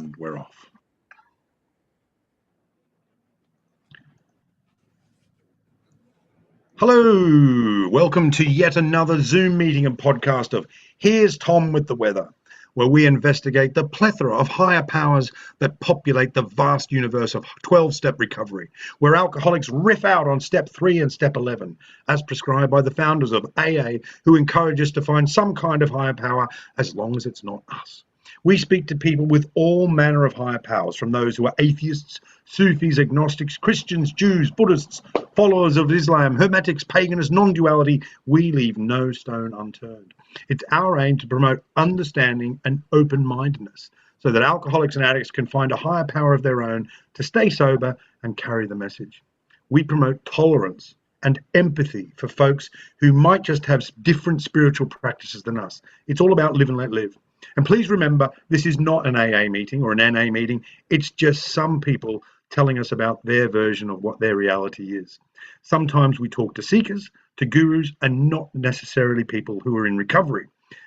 And we're off. Hello, welcome to yet another Zoom meeting and podcast of Here's Tom with the Weather, where we investigate the plethora of higher powers that populate the vast universe of 12-step recovery, where alcoholics riff out on step 3 and step 11, as prescribed by the founders of AA, who encourage us to find some kind of higher power as long as it's not us. We speak to people with all manner of higher powers, from those who are atheists, Sufis, agnostics, Christians, Jews, Buddhists, followers of Islam, Hermetics, paganists, non-duality. We leave no stone unturned. It's our aim to promote understanding and open-mindedness so that alcoholics and addicts can find a higher power of their own to stay sober and carry the message. We promote tolerance and empathy for folks who might just have different spiritual practices than us. It's all about live and let live. And please remember, this is not an AA meeting or an NA meeting. It's just some people telling us about their version of what their reality is. Sometimes we talk to seekers, to gurus, and not necessarily people who are in recovery.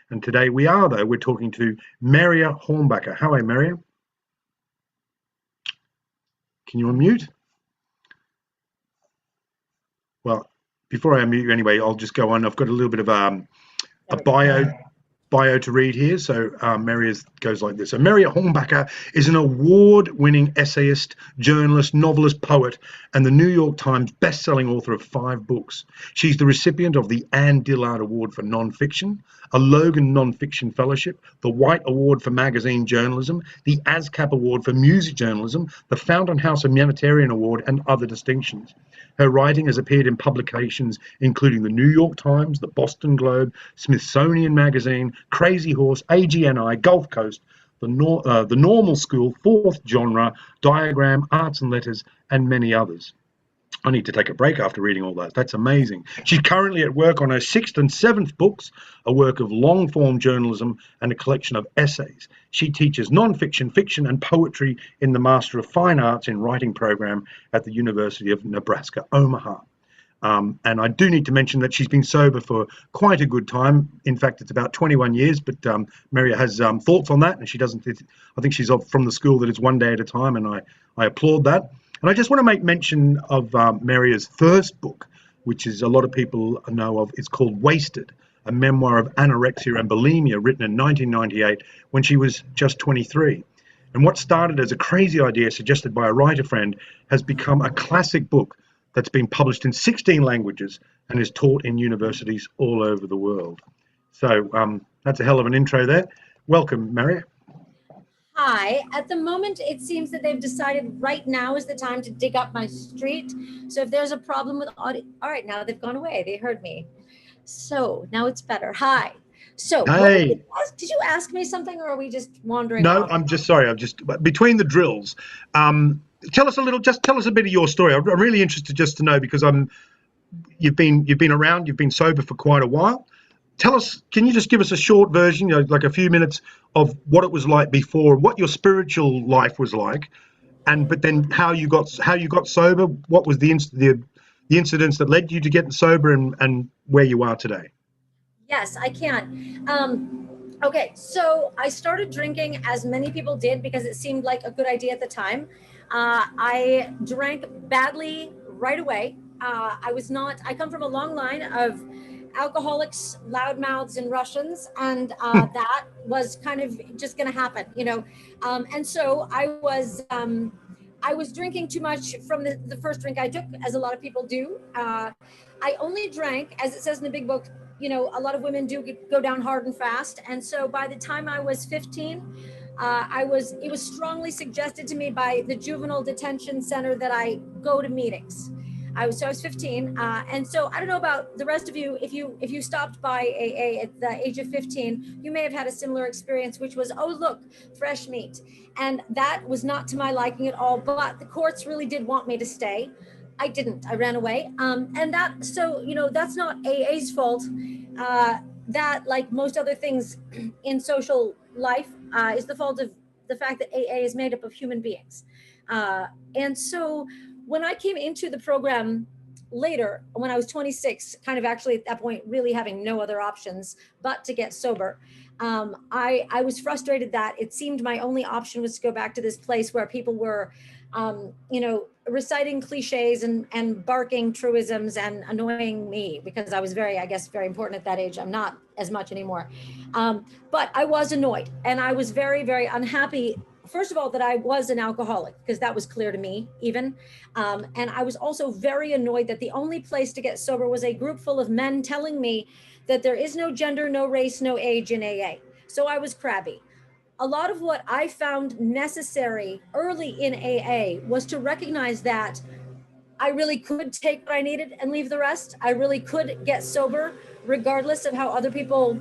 And today we are, though. We're talking to Marya Hornbacher. How are you, Marya? Can you unmute? Well, before I unmute you anyway, I'll just go on. I've got a little bit of a bio to read here. So Marya goes like this. So Marya Hornbacher is an award-winning essayist, journalist, novelist, poet, and the New York Times best-selling author of 5 books. She's the recipient of the Annie Dillard Award for Nonfiction, a Logan Nonfiction Fellowship, the White Award for Magazine Journalism, the ASCAP Award for Music Journalism, the Fountain House Humanitarian Award, and other distinctions. Her writing has appeared in publications including the New York Times, the Boston Globe, Smithsonian Magazine, Crazyhorse, AGNI, Gulf Coast, the Normal School, Fourth Genre, Diagram, Arts and Letters, and many others. I need to take a break after reading all that. That's amazing. She's currently at work on her 6th and 7th books, a work of long-form journalism and a collection of essays. She teaches nonfiction, fiction, and poetry in the Master of Fine Arts in Writing program at the University of Nebraska-Omaha. And I do need to mention that she's been sober for quite a good time. In fact, it's about 21 years, but Marya has thoughts on that, and she doesn't. I think she's from the school that it's one day at a time, and I applaud that. And I just want to make mention of Marya's first book, which is a lot of people know of. It's called Wasted, a memoir of anorexia and bulimia, written in 1998 when she was just 23. And what started as a crazy idea suggested by a writer friend has become a classic book that's been published in 16 languages and is taught in universities all over the world. So that's a hell of an intro there. Welcome, Marya. Hi. At the moment, it seems that they've decided right now is the time to dig up my street. So if there's a problem with audio, all right, now they've gone away. They heard me. So now it's better. Hi. So hey. Did you ask me something, or are we just wandering No, off? I'm just sorry. I'm just between the drills. Tell us a bit of your story. I'm really interested just to know, because you've been around, you've been sober for quite a while. Tell us, can you just give us a short version, like a few minutes of what it was like before, what your spiritual life was like, but then how you got sober, what was the incidents that led you to getting sober, and where you are today? Yes, I can. Okay, so I started drinking, as many people did, because it seemed like a good idea at the time. I drank badly right away. I come from a long line of alcoholics, loudmouths, and Russians, and that was kind of just going to happen, and so I was drinking too much from the first drink I took, as a lot of people do. I only drank, as it says in the big book, a lot of women do go down hard and fast, and so by the time I was 15, it was strongly suggested to me by the juvenile detention center that I go to meetings. I was 15, and so I don't know about the rest of you. If you stopped by AA at the age of 15, you may have had a similar experience, which was, oh look, fresh meat, and that was not to my liking at all. But the courts really did want me to stay. I didn't. I ran away, and that's not AA's fault. That, like most other things in social life, is the fault of the fact that AA is made up of human beings, and so. When I came into the program, later, when I was 26, kind of actually at that point, really having no other options but to get sober, I was frustrated that it seemed my only option was to go back to this place where people were, reciting cliches and barking truisms and annoying me, because I was very, I guess, very important at that age. I'm not as much anymore. But I was annoyed, and I was very, very unhappy. First of all, that I was an alcoholic, because that was clear to me even. And I was also very annoyed that the only place to get sober was a group full of men telling me that there is no gender, no race, no age in AA. So I was crabby. A lot of what I found necessary early in AA was to recognize that I really could take what I needed and leave the rest. I really could get sober regardless of how other people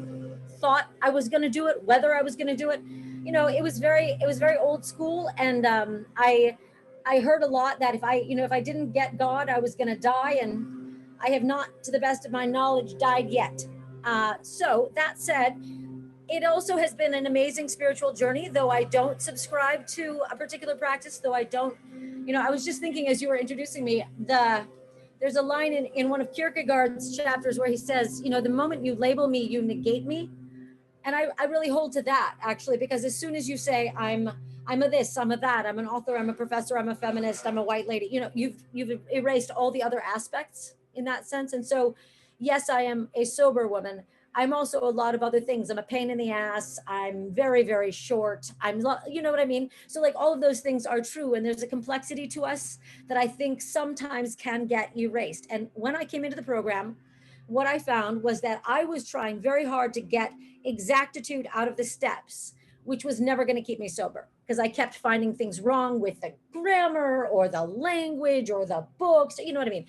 thought I was going to do it, whether I was going to do it. It was very old school. And I heard a lot that if I didn't get God, I was going to die. And I have not, to the best of my knowledge, died yet. So that said, it also has been an amazing spiritual journey, though I don't subscribe to a particular practice, though I don't, I was just thinking as you were introducing me, there's a line in one of Kierkegaard's chapters where he says, the moment you label me, you negate me. And I really hold to that, actually, because as soon as you say, I'm a this, I'm a that, I'm an author, I'm a professor, I'm a feminist, I'm a white lady, you've erased all the other aspects in that sense. And so, yes, I am a sober woman. I'm also a lot of other things. I'm a pain in the ass. I'm very, very short. You know what I mean? So like all of those things are true. And there's a complexity to us that I think sometimes can get erased. And when I came into the program, what I found was that I was trying very hard to get exactitude out of the steps, which was never going to keep me sober, because I kept finding things wrong with the grammar or the language or the books, you know what I mean?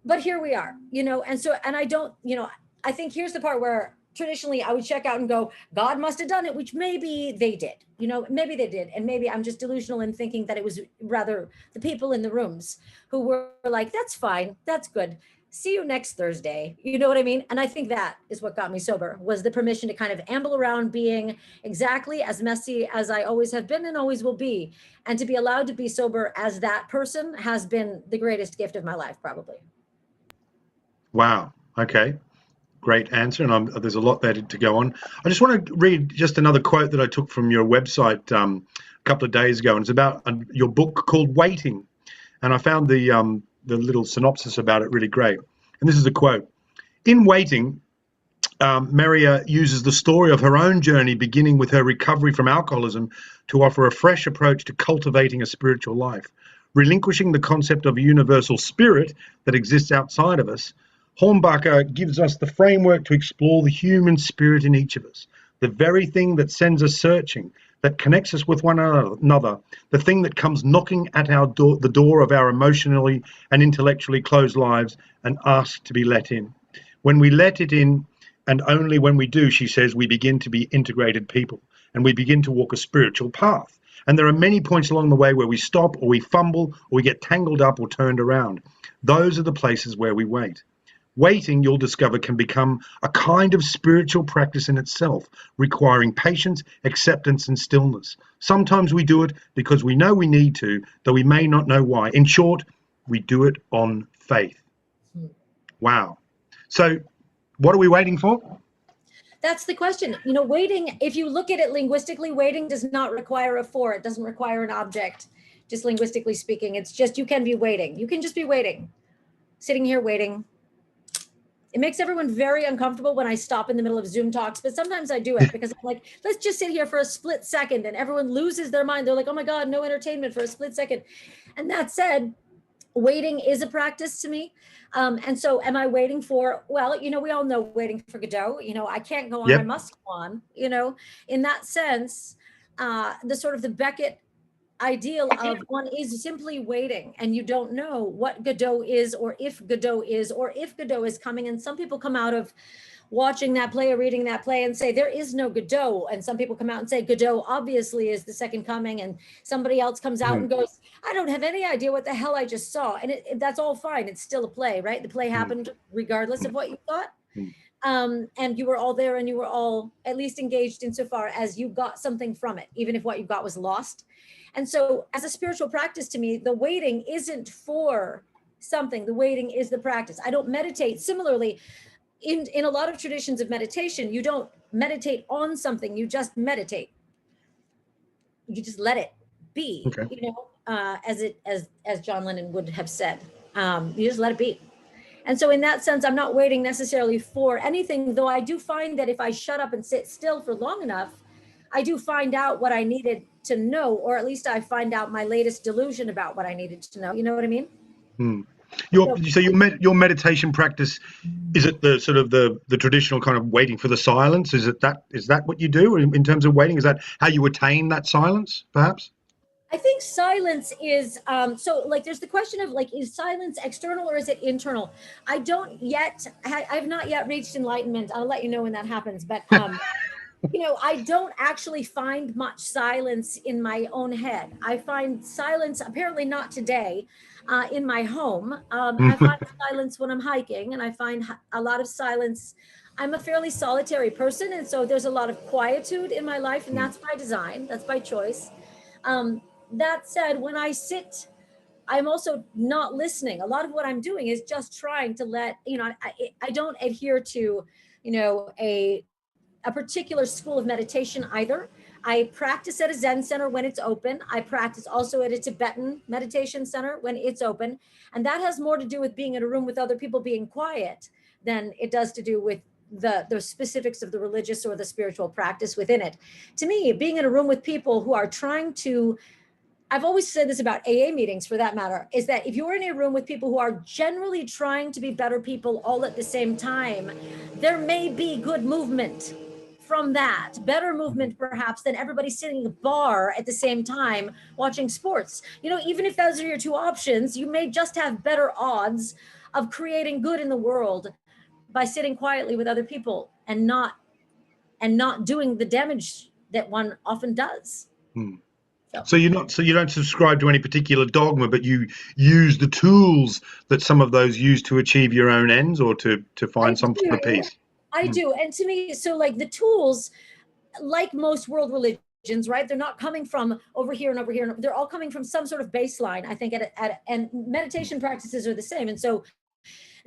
But here we are, and I don't, I think here's the part where traditionally I would check out and go, God must have done it, which maybe they did, maybe they did. And maybe I'm just delusional in thinking that it was rather the people in the rooms who were like, that's fine, that's good. See you next Thursday. You know what I mean? And I think that is what got me sober, was the permission to kind of amble around being exactly as messy as I always have been and always will be. And to be allowed to be sober as that person has been the greatest gift of my life, probably. Wow. Okay. Great answer. And there's a lot there to go on. I just want to read just another quote that I took from your website a couple of days ago. And it's about your book called Waiting. And I found the little synopsis about it really great. And this is a quote. In Waiting, Marya uses the story of her own journey, beginning with her recovery from alcoholism, to offer a fresh approach to cultivating a spiritual life. Relinquishing the concept of a universal spirit that exists outside of us, Hornbacher gives us the framework to explore the human spirit in each of us, the very thing that sends us searching, that connects us with one another, the thing that comes knocking at our door, the door of our emotionally and intellectually closed lives, and asks to be let in. When we let it in, and only when we do, she says, we begin to be integrated people, and we begin to walk a spiritual path. And there are many points along the way where we stop, or we fumble, or we get tangled up or turned around. Those are the places where we wait. Waiting, you'll discover, can become a kind of spiritual practice in itself, requiring patience, acceptance, and stillness. Sometimes we do it because we know we need to, though we may not know why. In short, we do it on faith. Wow. So what are we waiting for? That's the question. Waiting, if you look at it linguistically, waiting does not require a for. It doesn't require an object, just linguistically speaking. It's just, you can be waiting. You can just be waiting, sitting here waiting. It makes everyone very uncomfortable when I stop in the middle of Zoom talks, but sometimes I do it because I'm like, let's just sit here for a split second, and everyone loses their mind. They're like, oh my God, no entertainment for a split second. And that said, waiting is a practice to me. And so am I waiting for, well, we all know waiting for Godot, I can't go on, Yep. I must go on, in that sense, the Beckett ideal of one is simply waiting, and you don't know what Godot is, or if Godot is, or if Godot is coming. And some people come out of watching that play or reading that play and say there is no Godot, and some people come out and say Godot obviously is the second coming, and somebody else comes out and goes, I don't have any idea what the hell I just saw. And that's all fine. It's still a play, right? The play happened regardless of what you thought. And you were all there, and you were all at least engaged insofar as you got something from it, even if what you got was lost. And so as a spiritual practice, to me, the waiting isn't for something. The waiting is the practice. I don't meditate. Similarly, in a lot of traditions of meditation, you don't meditate on something, you just meditate. You just let it be, Okay. as John Lennon would have said. You just let it be. And so in that sense, I'm not waiting necessarily for anything, though I do find that if I shut up and sit still for long enough, I do find out what I needed to know, or at least I find out my latest delusion about what I needed to know. You know what I mean? Your meditation practice, is it the sort of the traditional kind of waiting for the silence? Is that what you do in terms of waiting? Is that how you attain that silence, perhaps? I think silence is, so like there's the question of like, is silence external or is it internal? I've not yet reached enlightenment. I'll let you know when that happens. But, I don't actually find much silence in my own head. I find silence, apparently not today, in my home. I find silence when I'm hiking, and I find a lot of silence. I'm a fairly solitary person, and so there's a lot of quietude in my life, and that's by design, that's by choice. That said, when I sit, I'm also not listening. A lot of what I'm doing is just trying to I don't adhere to, a particular school of meditation either. I practice at a Zen center when it's open. I practice also at a Tibetan meditation center when it's open. And that has more to do with being in a room with other people being quiet than it does to do with the specifics of the religious or the spiritual practice within it. To me, being in a room with people who are trying to, I've always said this about AA meetings for that matter, is that if you're in a room with people who are generally trying to be better people all at the same time, there may be good movement from that, better movement perhaps than everybody sitting in a bar at the same time watching sports. Even if those are your two options, you may just have better odds of creating good in the world by sitting quietly with other people and not doing the damage that one often does. So you don't subscribe to any particular dogma, but you use the tools that some of those use to achieve your own ends or to find some sort of peace. I do. And to me, so like the tools, like most world religions, right? They're not coming from over here and over here. They're all coming from some sort of baseline, I think, and meditation practices are the same. And so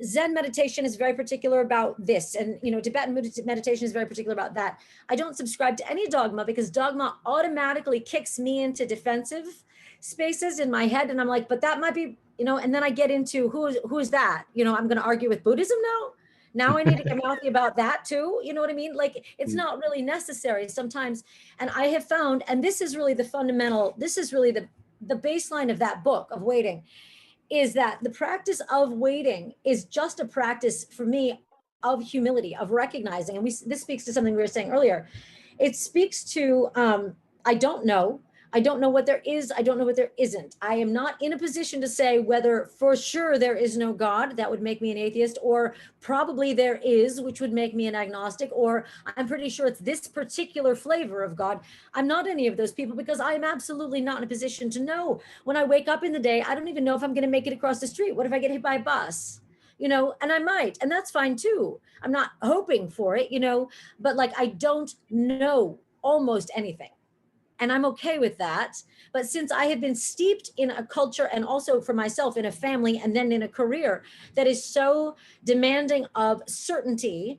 Zen meditation is very particular about this. And, Tibetan meditation is very particular about that. I don't subscribe to any dogma because dogma automatically kicks me into defensive spaces in my head. And I'm like, but that might be, and then I get into who is that? I'm going to argue with Buddhism now. Now I need to get mouthy about that too. You know what I mean? Like it's not really necessary sometimes. And I have found, and this is really the fundamental, this is really the baseline of that book of waiting, is that the practice of waiting is just a practice for me of humility, of recognizing. And this speaks to something we were saying earlier. It speaks to, I don't know what there is. I don't know what there isn't. I am not in a position to say whether for sure there is no God, that would make me an atheist, or probably there is, which would make me an agnostic, or I'm pretty sure it's this particular flavor of God. I'm not any of those people because I am absolutely not in a position to know. When I wake up in the day, I don't even know if I'm going to make it across the street. What if I get hit by a bus? And I might, and that's fine too. I'm not hoping for it, but like I don't know almost anything. And I'm okay with that. But since I have been steeped in a culture and also for myself in a family and then in a career that is so demanding of certainty,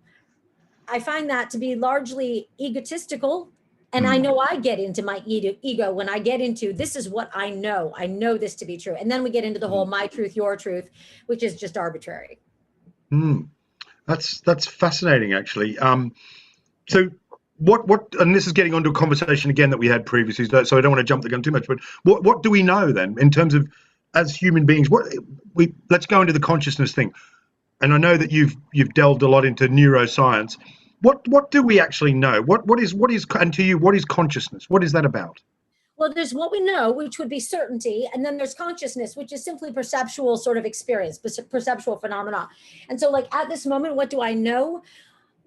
I find that to be largely egotistical. And I know I get into my ego when I get into this is what I know. I know this to be true. And then we get into the whole my truth, your truth, which is just arbitrary. That's fascinating, actually. So what and this is getting onto a conversation again that we had previously, so I don't want to jump the gun too much, but what do we know then in terms of as human beings? Let's go into the consciousness thing. And I know that you've delved a lot into neuroscience. What do we actually know? What is and to you, what is consciousness? What is that about? Well, there's what we know, which would be certainty, and then there's consciousness, which is simply perceptual sort of experience, perceptual phenomena. And so like at this moment, what do I know?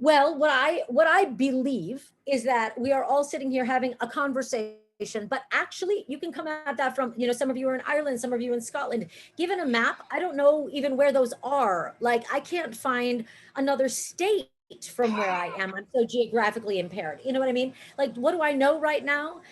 Well, what I believe is that we are all sitting here having a conversation, but actually you can come at that from, some of you are in Ireland, some of you in Scotland. Given a map, I don't know even where those are. Like I can't find another state from where I am. I'm so geographically impaired. You know what I mean? Like, what do I know right now?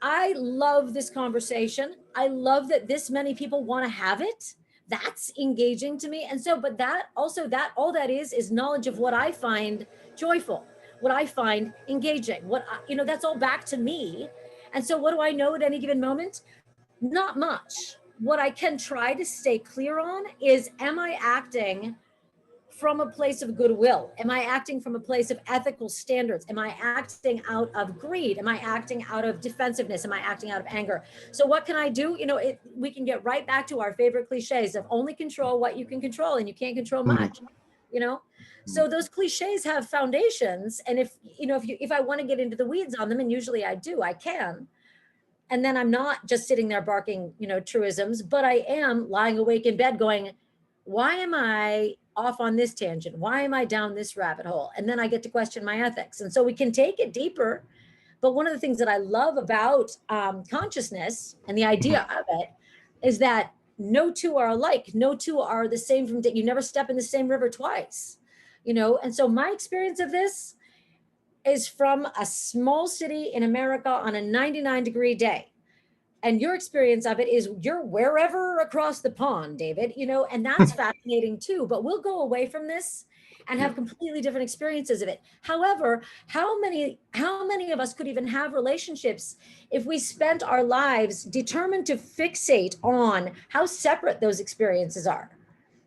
I love this conversation. I love that this many people want to have it. That's engaging to me. And so, but that also, that all that is knowledge of what I find joyful, what I find engaging, that's all back to me. And so what do I know at any given moment? Not much. What I can try to stay clear on is, am I acting from a place of goodwill? Am I acting from a place of ethical standards? Am I acting out of greed? Am I acting out of defensiveness? Am I acting out of anger? So what can I do? We can get right back to our favorite cliches of only control what you can control, and you can't control much, So those cliches have foundations. And if I want to get into the weeds on them, and usually I do, I can. And then I'm not just sitting there barking, truisms, but I am lying awake in bed going, why am I off on this tangent? Why am I down this rabbit hole? And then I get to question my ethics. And so we can take it deeper. But one of the things that I love about consciousness and the idea of it is that no two are alike. No two are the same you never step in the same river twice, And so my experience of this is from a small city in America on a 99-degree day. And your experience of it is you're wherever across the pond, David, and that's fascinating too. But we'll go away from this and have completely different experiences of it. However, how many of us could even have relationships if we spent our lives determined to fixate on how separate those experiences are?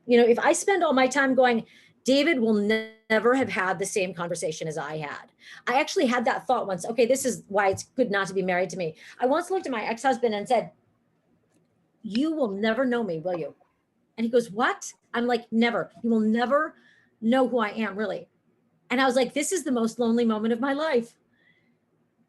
If I spend all my time going, David will never have had the same conversation as I had. I actually had that thought once. Okay, this is why it's good not to be married to me. I once looked at my ex-husband and said, you will never know me, will you? And he goes, what? I'm like, never. You will never know who I am, really. And I was like, this is the most lonely moment of my life.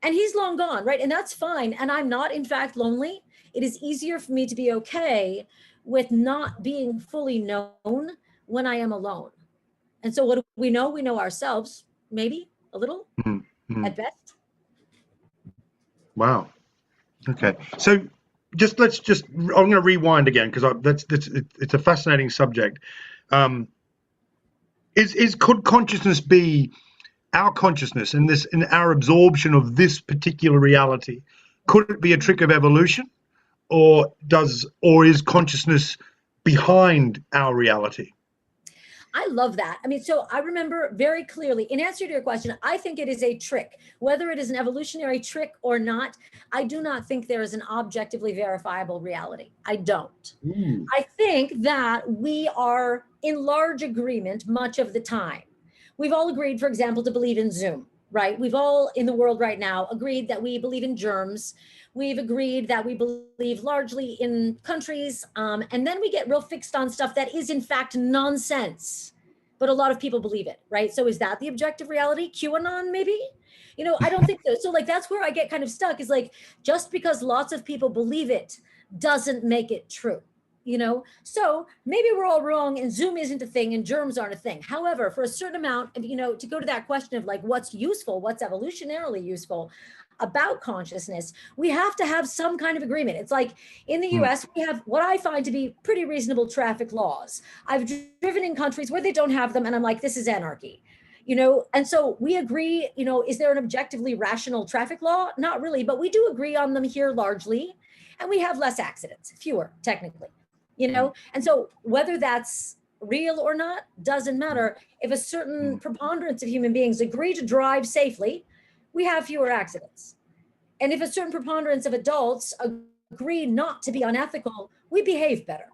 And he's long gone, right? And that's fine. And I'm not, in fact, lonely. It is easier for me to be okay with not being fully known when I am alone. And so what do we know? We know ourselves, maybe a little at best. Wow. Okay. So I'm going to rewind again because it's a fascinating subject. Could consciousness be our consciousness in our absorption of this particular reality? Could it be a trick of evolution, or is consciousness behind our reality? I love that. I mean, so I remember very clearly, in answer to your question, I think it is a trick. Whether it is an evolutionary trick or not, I do not think there is an objectively verifiable reality. I don't. I think that we are in large agreement much of the time. We've all agreed, for example, to believe in Zoom, right? We've all in the world right now agreed that we believe in germs. We've agreed that we believe largely in countries. And then we get real fixed on stuff that is in fact nonsense, but a lot of people believe it, right? So is that the objective reality? QAnon, maybe? I don't think so. So that's where I get kind of stuck, is like, just because lots of people believe it doesn't make it true. So maybe we're all wrong and Zoom isn't a thing and germs aren't a thing. However, for a certain amount, to go to that question of like, what's useful, what's evolutionarily useful about consciousness, we have to have some kind of agreement. It's like in the US, we have what I find to be pretty reasonable traffic laws. I've driven in countries where they don't have them, and I'm like, this is anarchy. And so we agree, is there an objectively rational traffic law? Not really, but we do agree on them here largely. And we have less accidents, fewer technically. And so whether that's real or not doesn't matter. If a certain preponderance of human beings agree to drive safely, we have fewer accidents. And if a certain preponderance of adults agree not to be unethical, we behave better.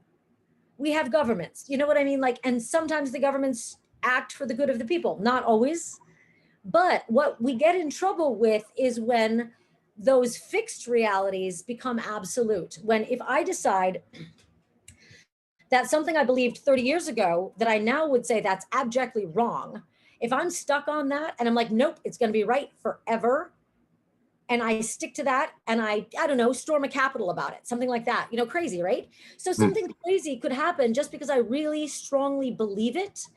We have governments, you know what I mean? And sometimes the governments act for the good of the people, not always. But what we get in trouble with is when those fixed realities become absolute. When if I decide that something I believed 30 years ago that I now would say that's abjectly wrong, if I'm stuck on that and I'm like, nope, it's going to be right forever, and I stick to that, and I don't know, storm a Capitol about it, something like that, crazy, right? So something crazy could happen just because I really strongly believe it.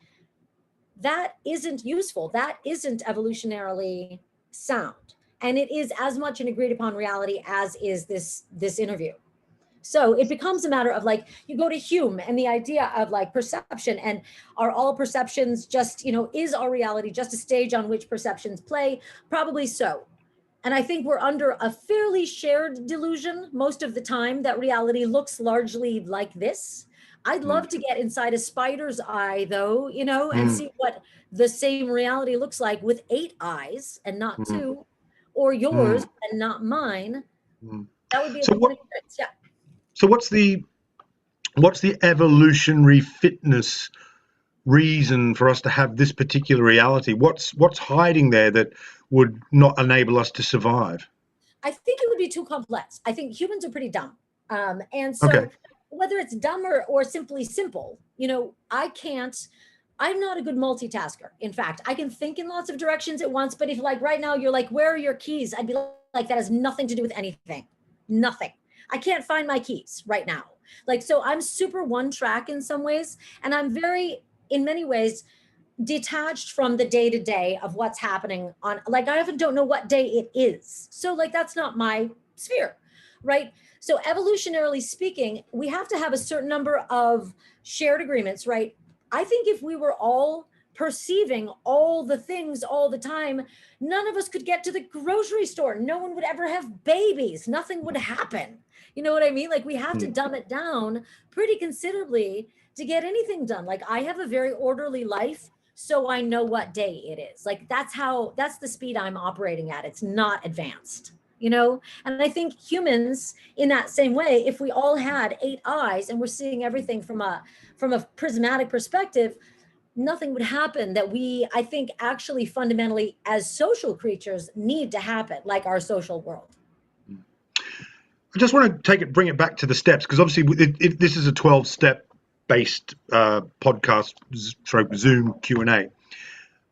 That isn't useful. That isn't evolutionarily sound. And it is as much an agreed upon reality as is this interview. So it becomes a matter of like, you go to Hume and the idea of like perception, and are all perceptions just, is our reality just a stage on which perceptions play? Probably so. And I think we're under a fairly shared delusion most of the time that reality looks largely like this. I'd love to get inside a spider's eye though, and see what the same reality looks like with 8 eyes and not 2, or yours and not mine. That would be a different experience. Yeah. So what's the evolutionary fitness reason for us to have this particular reality? What's hiding there that would not enable us to survive? I think it would be too complex. I think humans are pretty dumb. And so whether it's dumb or simply simple, I'm not a good multitasker. In fact, I can think in lots of directions at once, but if like right now you're like, where are your keys? I'd be like, that has nothing to do with anything. Nothing. I can't find my keys right now. Like, so I'm super one track in some ways. And I'm very, in many ways, detached from the day to day of what's happening on, like, I often don't know what day it is. So like, that's not my sphere, right? So evolutionarily speaking, we have to have a certain number of shared agreements, right? I think if we were all perceiving all the things all the time, none of us could get to the grocery store. No one would ever have babies. Nothing would happen. You know what I mean? Like we have to dumb it down pretty considerably to get anything done. Like I have a very orderly life, so I know what day it is. Like that's the speed I'm operating at. It's not advanced, And I think humans in that same way, if we all had 8 eyes and we're seeing everything from a prismatic perspective, nothing would happen that I think actually fundamentally as social creatures need to happen, like our social world. I just want to bring it back to the steps, because obviously if this is a 12-step based podcast / Zoom Q&A.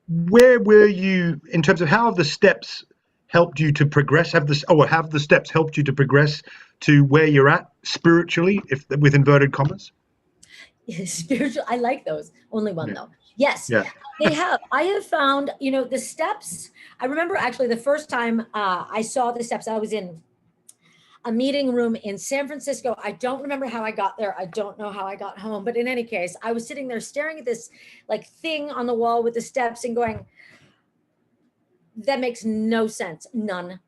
Where were you in terms of how have the steps helped you to progress? Have the steps helped you to progress to where you're at spiritually, with inverted commas? Spiritual, I like those. Only one though. Yes, they have. I have found, the steps. I remember actually the first time I saw the steps, I was in a meeting room in San Francisco. I don't remember how I got there. I don't know how I got home. But in any case, I was sitting there staring at this like thing on the wall with the steps and going, that makes no sense. None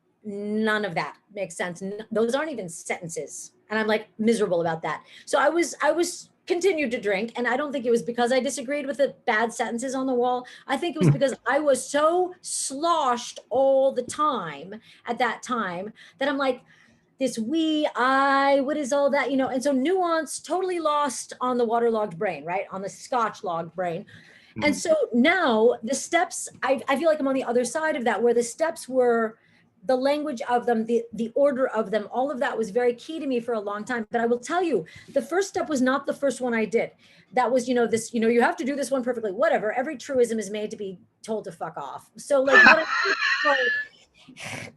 of that makes sense. Those aren't even sentences. And I'm like miserable about that. So I was continued to drink. And I don't think it was because I disagreed with the bad sentences on the wall. I think it was because I was so sloshed all the time at that time that I'm like, this what is all that, and so nuance totally lost on the waterlogged brain, right? On the scotch logged brain. And so now the steps, I feel like I'm on the other side of that, where the steps were the language of them, the order of them, all of that was very key to me for a long time. But I will tell you, the first step was not the first one I did. That was, this, you have to do this one perfectly, whatever. Every truism is made to be told to fuck off. So like,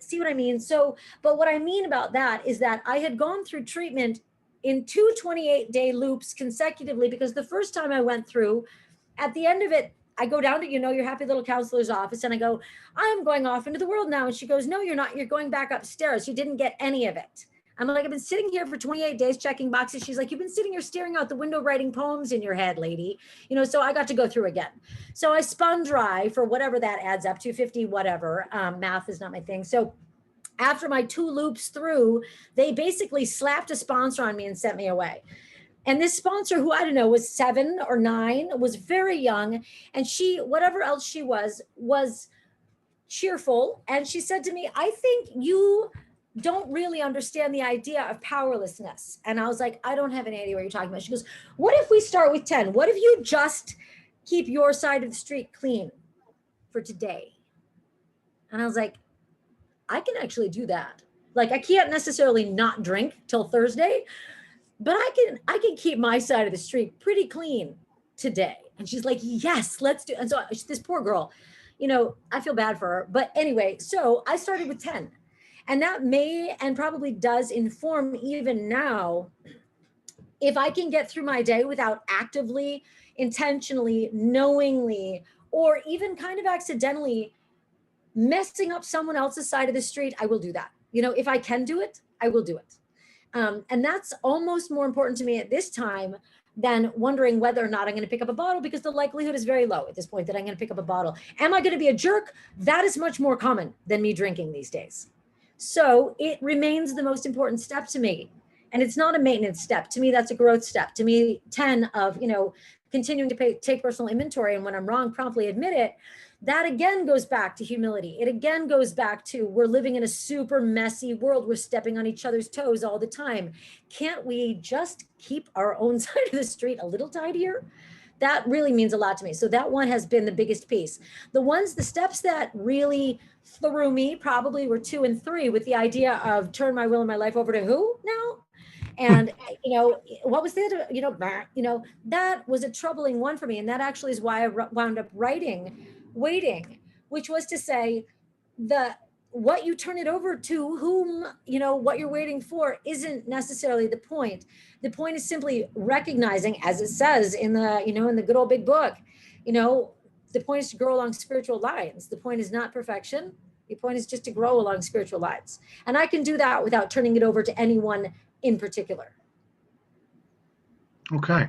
see what I mean? So, but what I mean about that is that I had gone through treatment in 2 28-day loops consecutively, because the first time I went through, at the end of it, I go down to, your happy little counselor's office and I go, I'm going off into the world now. And she goes, no, you're not. You're going back upstairs. You didn't get any of it. I'm like, I've been sitting here for 28 days checking boxes. She's like, you've been sitting here staring out the window writing poems in your head, lady. So I got to go through again. So I spun dry for whatever that adds up to, 50, whatever. Math is not my thing. So after my 2 loops through, they basically slapped a sponsor on me and sent me away. And this sponsor, who I don't know, was 7 or 9, was very young. And she, whatever else she was cheerful. And she said to me, I think you don't really understand the idea of powerlessness. And I was like, I don't have any idea what you're talking about. She goes, what if we start with 10? What if you just keep your side of the street clean for today? And I was like, I can actually do that. Like, I can't necessarily not drink till Thursday, but I can keep my side of the street pretty clean today. And she's like, yes, let's do. And so this poor girl, I feel bad for her. But anyway, so I started with 10. And that may and probably does inform even now, if I can get through my day without actively, intentionally, knowingly, or even kind of accidentally messing up someone else's side of the street, I will do that. If I can do it, I will do it. And that's almost more important to me at this time than wondering whether or not I'm going to pick up a bottle, because the likelihood is very low at this point that I'm going to pick up a bottle. Am I going to be a jerk? That is much more common than me drinking these days. So it remains the most important step to me And it's not a maintenance step. To me, that's a growth step. To me, 10 of, continuing to take personal inventory, and when I'm wrong, promptly admit it. That again goes back to humility. It again goes back to, we're living in a super messy world. We're stepping on each other's toes all the time. Can't we just keep our own side of the street a little tidier? That really means a lot to me. So that one has been the biggest piece. The steps that really threw me probably were 2 and 3, with the idea of turn my will and my life over to who now? And, what was the, that was a troubling one for me. And that actually is why I wound up writing Waiting, which was to say what you turn it over to whom, what you're waiting for isn't necessarily the point. The point is simply recognizing, as it says in the, in the good old big book, the point is to grow along spiritual lines. The point is not perfection. The point is just to grow along spiritual lines. And I can do that without turning it over to anyone in particular. Okay.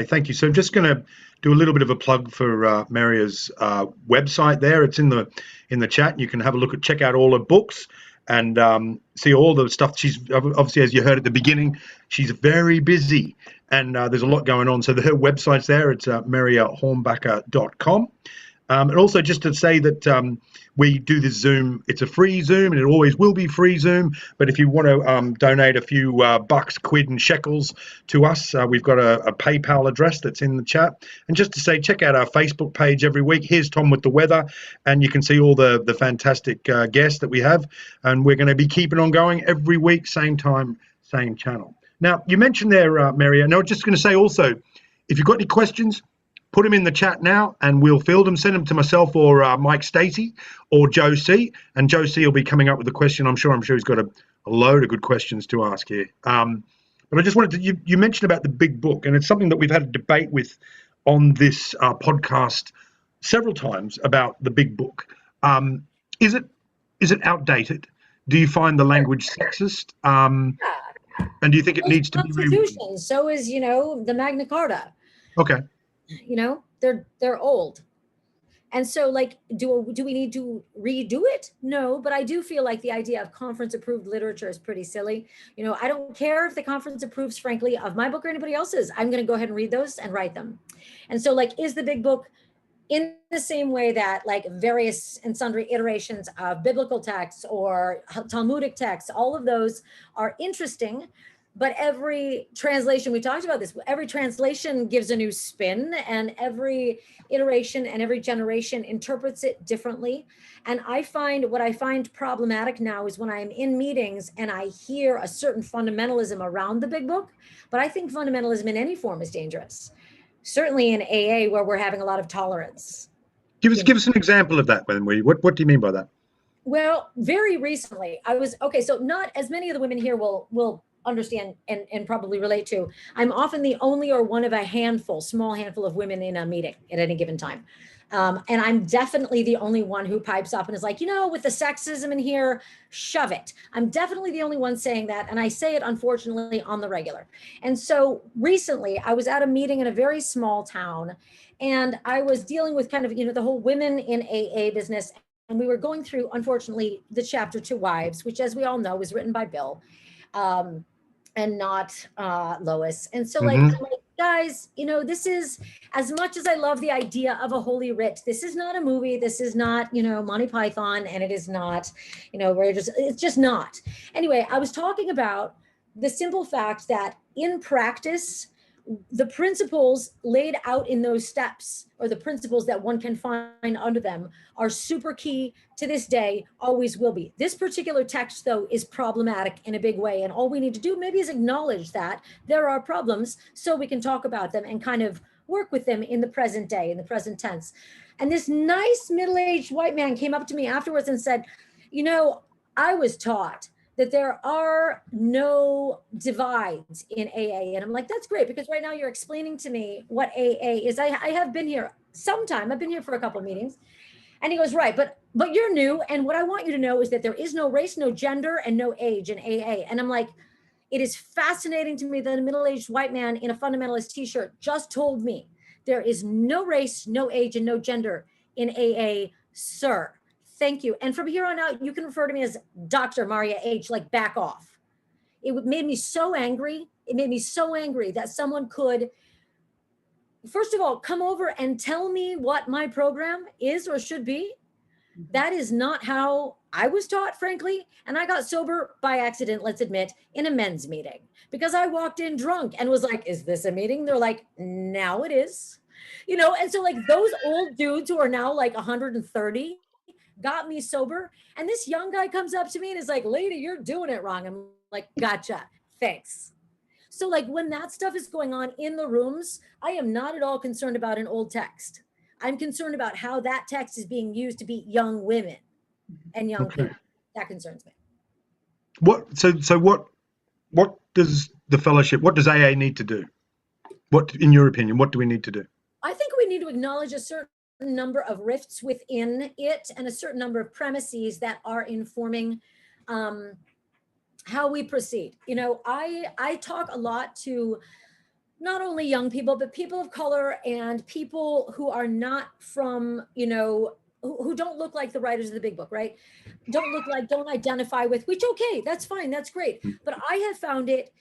Thank you. So I'm just going to do a little bit of a plug for Marya's website there. It's in the chat. You can have a look check out all her books and see all the stuff. She's obviously, as you heard at the beginning, she's very busy and there's a lot going on. So her website's there. It's maryahornbacher.com. And also just to say that we do this Zoom. It's a free Zoom, and it always will be free Zoom. But if you want to donate a few bucks, quid, and shekels to us, we've got a PayPal address that's in the chat. And just to say, check out our Facebook page every week. Here's Tom with the weather, and you can see all the fantastic guests that we have. And we're going to be keeping on going every week, same time, same channel. Now, you mentioned there, Marya. And I was just going to say also, if you've got any questions, put them in the chat now and we'll field them. Send them to myself or Mike Stacey or Joe C. And Joe C will be coming up with a question. I'm sure he's got a load of good questions to ask here. But I just wanted to, you mentioned about the big book, and it's something that we've had a debate with on this podcast several times about the big book. Is it outdated? Do you find the language sexist? And do you think it needs to be rewritten? So is, the Magna Carta. Okay. They're old. And so do we need to redo it? No, but I do feel like the idea of conference approved literature is pretty silly. I don't care if the conference approves, frankly, of my book or anybody else's. I'm going to go ahead and read those and write them. And so is the big book in the same way that various and sundry iterations of biblical texts or Talmudic texts, all of those are interesting. But every translation, we talked about this, every translation gives a new spin, and every iteration and every generation interprets it differently. And what I find problematic now is when I'm in meetings and I hear a certain fundamentalism around the big book, but I think fundamentalism in any form is dangerous. Certainly in AA, where we're having a lot of tolerance. Give us an example of that, what do you mean by that? Well, very recently, so not as many of the women here will understand and probably relate to. I'm often the only or one of a small handful of women in a meeting at any given time. And I'm definitely the only one who pipes up and is like, with the sexism in here, shove it. I'm definitely the only one saying that. And I say it, unfortunately, on the regular. And so recently I was at a meeting in a very small town, and I was dealing with kind of, the whole women in AA business. And we were going through, unfortunately, the chapter 2 Wives, which, as we all know, was written by Bill. And not Lois. And so I'm like, guys, this is, as much as I love the idea of a holy writ, this is not a movie. This is not, Monty Python, and it is not, it's just not. Anyway, I was talking about the simple fact that in practice, the principles laid out in those steps, or the principles that one can find under them, are super key to this day, always will be. This particular text, though, is problematic in a big way. And all we need to do maybe is acknowledge that there are problems so we can talk about them and kind of work with them in the present day, in the present tense. And this nice middle-aged white man came up to me afterwards and said, I was taught that there are no divides in AA. And I'm like, that's great, because right now you're explaining to me what AA is. I have been here sometime. I've been here for a couple of meetings. And he goes, right, but you're new. And what I want you to know is that there is no race, no gender, and no age in AA. And I'm like, it is fascinating to me that a middle-aged white man in a fundamentalist t-shirt just told me there is no race, no age, and no gender in AA, sir. Thank you. And from here on out, you can refer to me as Dr. Marya H, back off. made me so angry. It made me so angry that someone could, first of all, come over and tell me what my program is or should be. That is not how I was taught, frankly. And I got sober by accident, let's admit, in a men's meeting, because I walked in drunk and was like, is this a meeting? They're like, now it is. And so like those old dudes who are now like 130 got me sober. And this young guy comes up to me and is like, lady, you're doing it wrong. I'm like, gotcha, thanks. So like when that stuff is going on in the rooms, I am not at all concerned about an old text. I'm concerned about how that text is being used to beat young women and young people. That concerns me. What does the fellowship, what does AA need to do? What, in your opinion, what do we need to do? I think we need to acknowledge a certain number of rifts within it and a certain number of premises that are informing how we proceed. I talk a lot to not only young people, but people of color and people who are not from, who don't look like the writers of the big book, right? Don't identify with, which, okay, that's fine, that's great. But I have found it,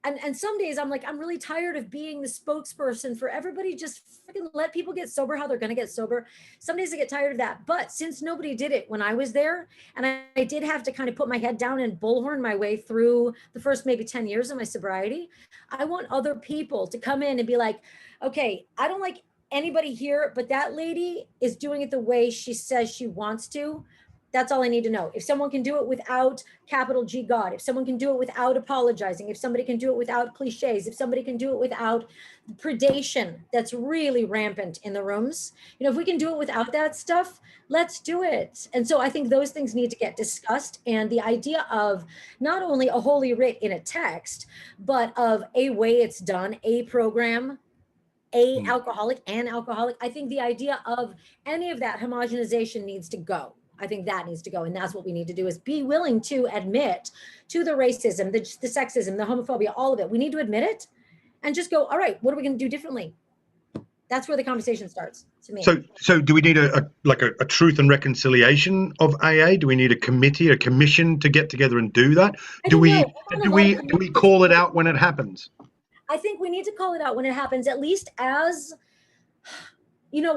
and some days I'm like, I'm really tired of being the spokesperson for everybody. Just freaking let people get sober how they're going to get sober. Some days I get tired of that. But since nobody did it when I was there, and I did have to kind of put my head down and bullhorn my way through the first maybe 10 years of my sobriety, I want other people to come in and be like, okay, I don't like anybody here, but that lady is doing it the way she says she wants to. That's all I need to know. If someone can do it without capital G God, if someone can do it without apologizing, if somebody can do it without cliches, if somebody can do it without predation that's really rampant in the rooms, if we can do it without that stuff, let's do it. And so I think those things need to get discussed. And the idea of not only a holy writ in a text, but of a way it's done, a program, alcoholic, I think the idea of any of that homogenization needs to go. I think that needs to go. And that's what we need to do, is be willing to admit to the racism, the sexism, the homophobia, all of it. We need to admit it and just go, all right, what are we going to do differently? That's where the conversation starts to me. So do we need a truth and reconciliation of AA? Do we need a committee, a commission to get together and do that? Do we call it out when it happens? I think we need to call it out when it happens, at least as,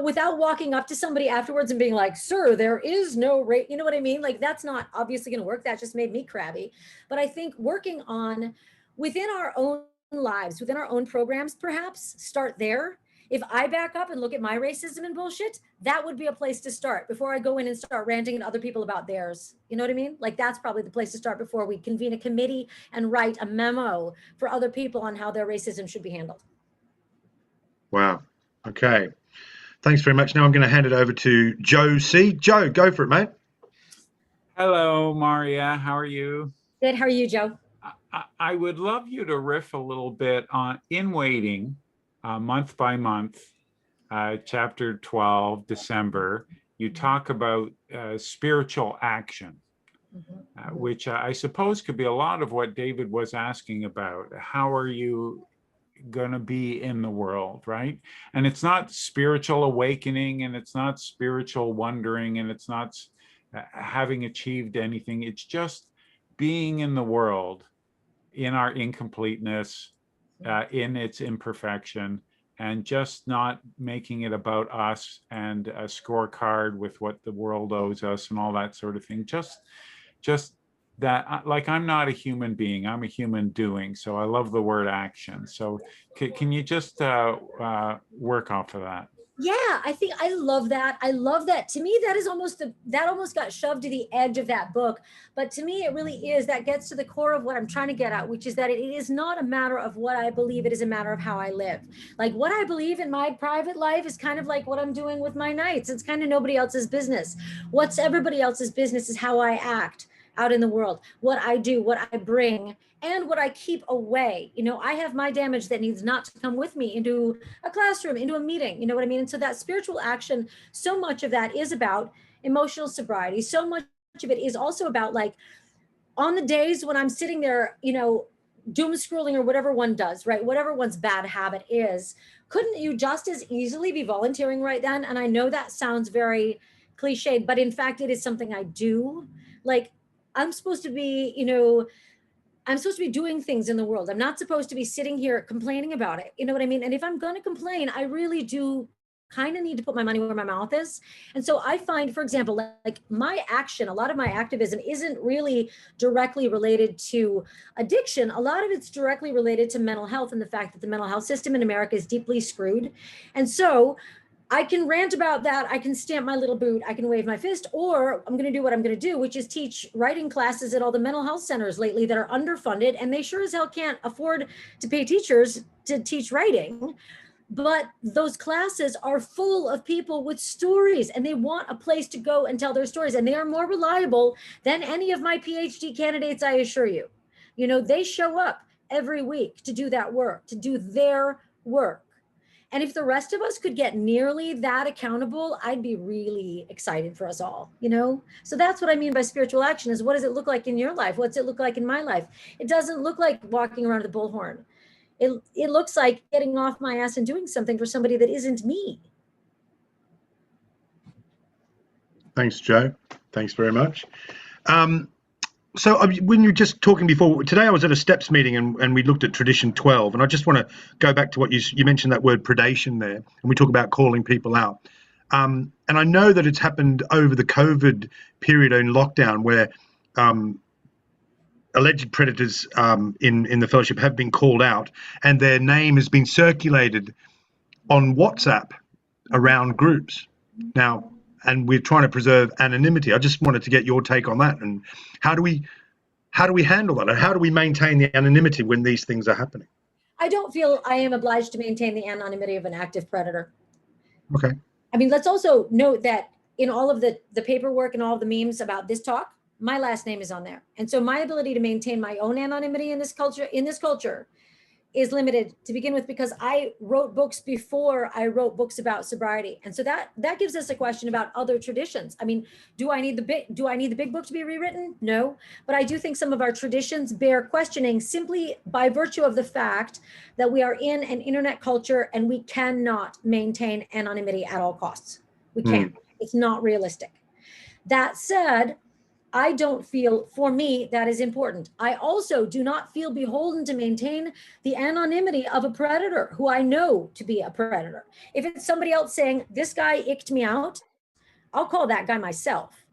without walking up to somebody afterwards and being like, sir, there is no rate. You know what I mean? Like, that's not obviously going to work. That just made me crabby. But I think working on within our own lives, within our own programs, perhaps start there. If I back up and look at my racism and bullshit, that would be a place to start before I go in and start ranting at other people about theirs. You know what I mean? Like, that's probably the place to start before we convene a committee and write a memo for other people on how their racism should be handled. Wow. Okay. Thanks very much. Now I'm going to hand it over to Joe C. Joe, go for it, mate. Hello, Marya. How are you? Good. How are you, Joe? I would love you to riff a little bit on In Waiting, month by month, chapter 12, December. You talk about spiritual action, which I suppose could be a lot of what David was asking about. How are you going to be in the world, right? And it's not spiritual awakening, and it's not spiritual wondering, and it's not having achieved anything. It's just being in the world in our incompleteness, in its imperfection, and just not making it about us and a scorecard with what the world owes us and all that sort of thing. Just that, like, I'm not a human being, I'm a human doing. So I love the word action. So can you just work off of that? Yeah, I think I love that. I love that. To me, that is almost that almost got shoved to the edge of that book. But to me, it really is, that gets to the core of what I'm trying to get at, which is that it is not a matter of what I believe. It is a matter of how I live. Like, what I believe in my private life is kind of like what I'm doing with my nights. It's kind of nobody else's business. What's everybody else's business is how I act out in the world, what I do, what I bring, and what I keep away. I have my damage that needs not to come with me into a classroom, into a meeting, you know what I mean? And so that spiritual action, so much of that is about emotional sobriety. So much of it is also about, like, on the days when I'm sitting there, doom scrolling or whatever one does, right? Whatever one's bad habit is, couldn't you just as easily be volunteering right then? And I know that sounds very cliched, but in fact, it is something I do. Like, I'm supposed to be, I'm supposed to be doing things in the world. I'm not supposed to be sitting here complaining about it. You know what I mean? And if I'm going to complain, I really do kind of need to put my money where my mouth is. And so I find, for example, like my action, a lot of my activism isn't really directly related to addiction. A lot of it's directly related to mental health and the fact that the mental health system in America is deeply screwed. And so I can rant about that. I can stamp my little boot. I can wave my fist, or I'm going to do what I'm going to do, which is teach writing classes at all the mental health centers lately that are underfunded. And they sure as hell can't afford to pay teachers to teach writing. But those classes are full of people with stories, and they want a place to go and tell their stories. And they are more reliable than any of my PhD candidates, I assure you. You know, they show up every week to do that work, to do their work. And if the rest of us could get nearly that accountable, I'd be really excited for us all, you know? So that's what I mean by spiritual action, is what does it look like in your life? What's it look like in my life? It doesn't look like walking around with a bullhorn. It looks like getting off my ass and doing something for somebody that isn't me. Thanks, Joe. Thanks very much. So when you were just talking before, today I was at a STEPS meeting and we looked at tradition 12, and I just want to go back to what you mentioned, that word predation there, and we talk about calling people out. And I know that it's happened over the COVID period in lockdown, where alleged predators in the fellowship have been called out, and their name has been circulated on WhatsApp around groups now, and we're trying to preserve anonymity. I just wanted to get your take on that, and how do we handle that, and how do we maintain the anonymity when these things are happening? I don't feel I am obliged to maintain the anonymity of an active predator. Okay. I mean, let's also note that in all of the paperwork and all of the memes about this talk, my last name is on there. And so my ability to maintain my own anonymity in this culture is limited to begin with, because I wrote books before I wrote books about sobriety. And so that gives us a question about other traditions. I mean, do I need the big book to be rewritten? No, but I do think some of our traditions bear questioning simply by virtue of the fact that we are in an internet culture and we cannot maintain anonymity at all costs. We can't. It's not realistic. That said, I don't feel, for me, that is important. I also do not feel beholden to maintain the anonymity of a predator who I know to be a predator. If it's somebody else saying, this guy icked me out, I'll call that guy myself.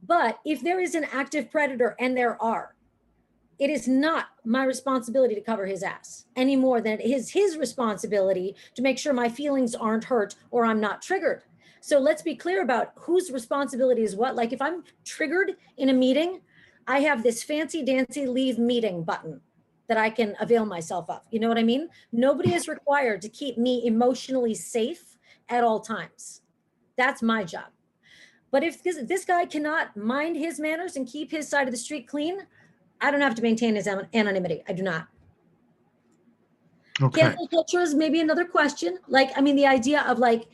But if there is an active predator, and there are, it is not my responsibility to cover his ass any more than it is his responsibility to make sure my feelings aren't hurt or I'm not triggered. So let's be clear about whose responsibility is what. Like if I'm triggered in a meeting, I have this fancy dancy leave meeting button that I can avail myself of. You know what I mean? Nobody is required to keep me emotionally safe at all times. That's my job. But if this guy cannot mind his manners and keep his side of the street clean, I don't have to maintain his anonymity. I do not. Okay. Cancel culture is maybe another question. Like, I mean, the idea of like,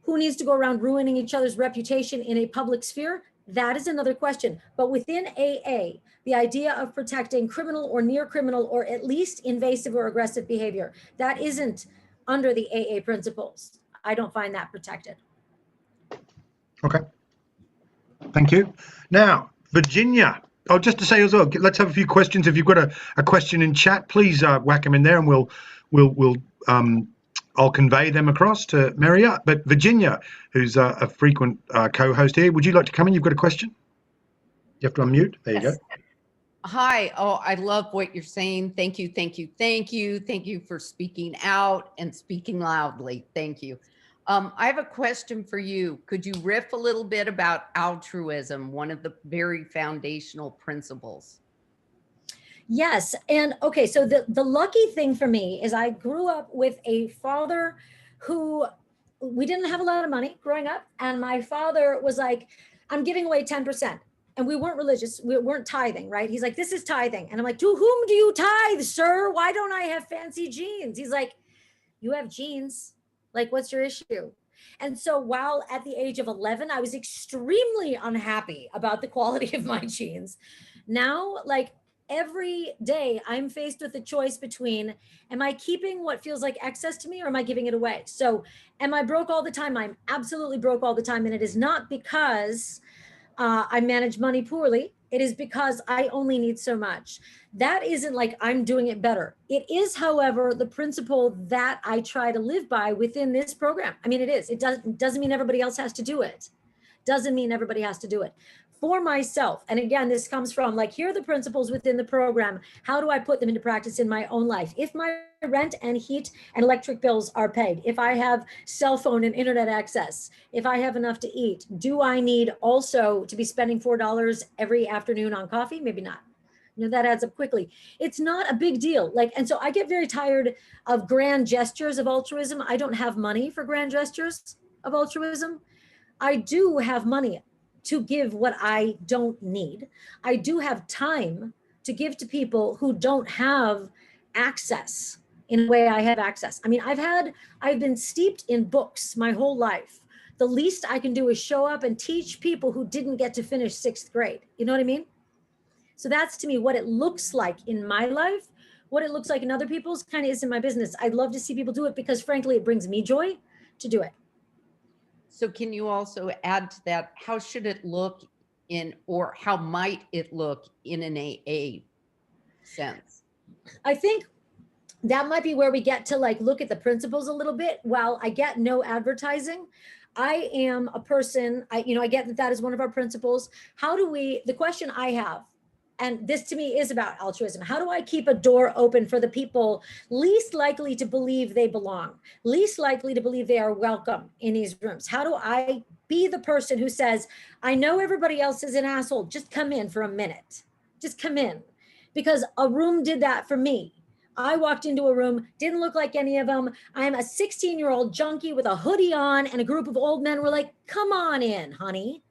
who needs to go around ruining each other's reputation in a public sphere? That is another question. But within AA, the idea of protecting criminal or near criminal or at least invasive or aggressive behavior, that isn't under the AA principles. I don't find that protected. Okay. Thank you. Now, Virginia. Oh, just to say as well, let's have a few questions. If you've got a question in chat, please whack them in there, and we'll I'll convey them across to Marya. But Virginia, who's a frequent co-host here, would you like to come in? You've got a question? You have to unmute. There you go. Hi. Oh, I love what you're saying. Thank you. Thank you. Thank you. Thank you for speaking out and speaking loudly. Thank you. I have a question for you. Could you riff a little bit about altruism, one of the very foundational principles? Yes. And okay, so the lucky thing for me is I grew up with a father who, we didn't have a lot of money growing up. And my father was like, I'm giving away 10%. And we weren't religious. We weren't tithing, right? He's like, this is tithing. And I'm like, to whom do you tithe, sir? Why don't I have fancy jeans? He's like, you have jeans. Like, what's your issue? And so while at the age of 11, I was extremely unhappy about the quality of my jeans. Now, like, every day I'm faced with a choice between, am I keeping what feels like excess to me or am I giving it away? So am I broke all the time? I'm absolutely broke all the time. And it is not because I manage money poorly. It is because I only need so much. That isn't like I'm doing it better. It is, however, the principle that I try to live by within this program. I mean, it is. It doesn't mean everybody else has to do it. Doesn't mean everybody has to do it. For myself, and again, this comes from like, here are the principles within the program. How do I put them into practice in my own life? If my rent and heat and electric bills are paid, if I have cell phone and internet access, if I have enough to eat, do I need also to be spending $4 every afternoon on coffee? Maybe not. You know, that adds up quickly. It's not a big deal. Like, and so I get very tired of grand gestures of altruism. I don't have money for grand gestures of altruism. I do have money to give what I don't need. I do have time to give to people who don't have access in the way I have access. I mean, I've been steeped in books my whole life. The least I can do is show up and teach people who didn't get to finish 6th grade. You know what I mean? So that's, to me, what it looks like in my life. What it looks like in other people's kind of isn't my business. I'd love to see people do it because frankly, it brings me joy to do it. So can you also add to that, how should it look in, or how might it look in an AA sense? I think that might be where we get to like look at the principles a little bit. While I get no advertising, I am a person, I get that is one of our principles. The question I have, and this to me is about altruism. How do I keep a door open for the people least likely to believe they belong, least likely to believe they are welcome in these rooms? How do I be the person who says, I know everybody else is an asshole, just come in for a minute, just come in? Because a room did that for me. I walked into a room, didn't look like any of them. I'm a 16-year-old junkie with a hoodie on, and a group of old men were like, come on in, honey.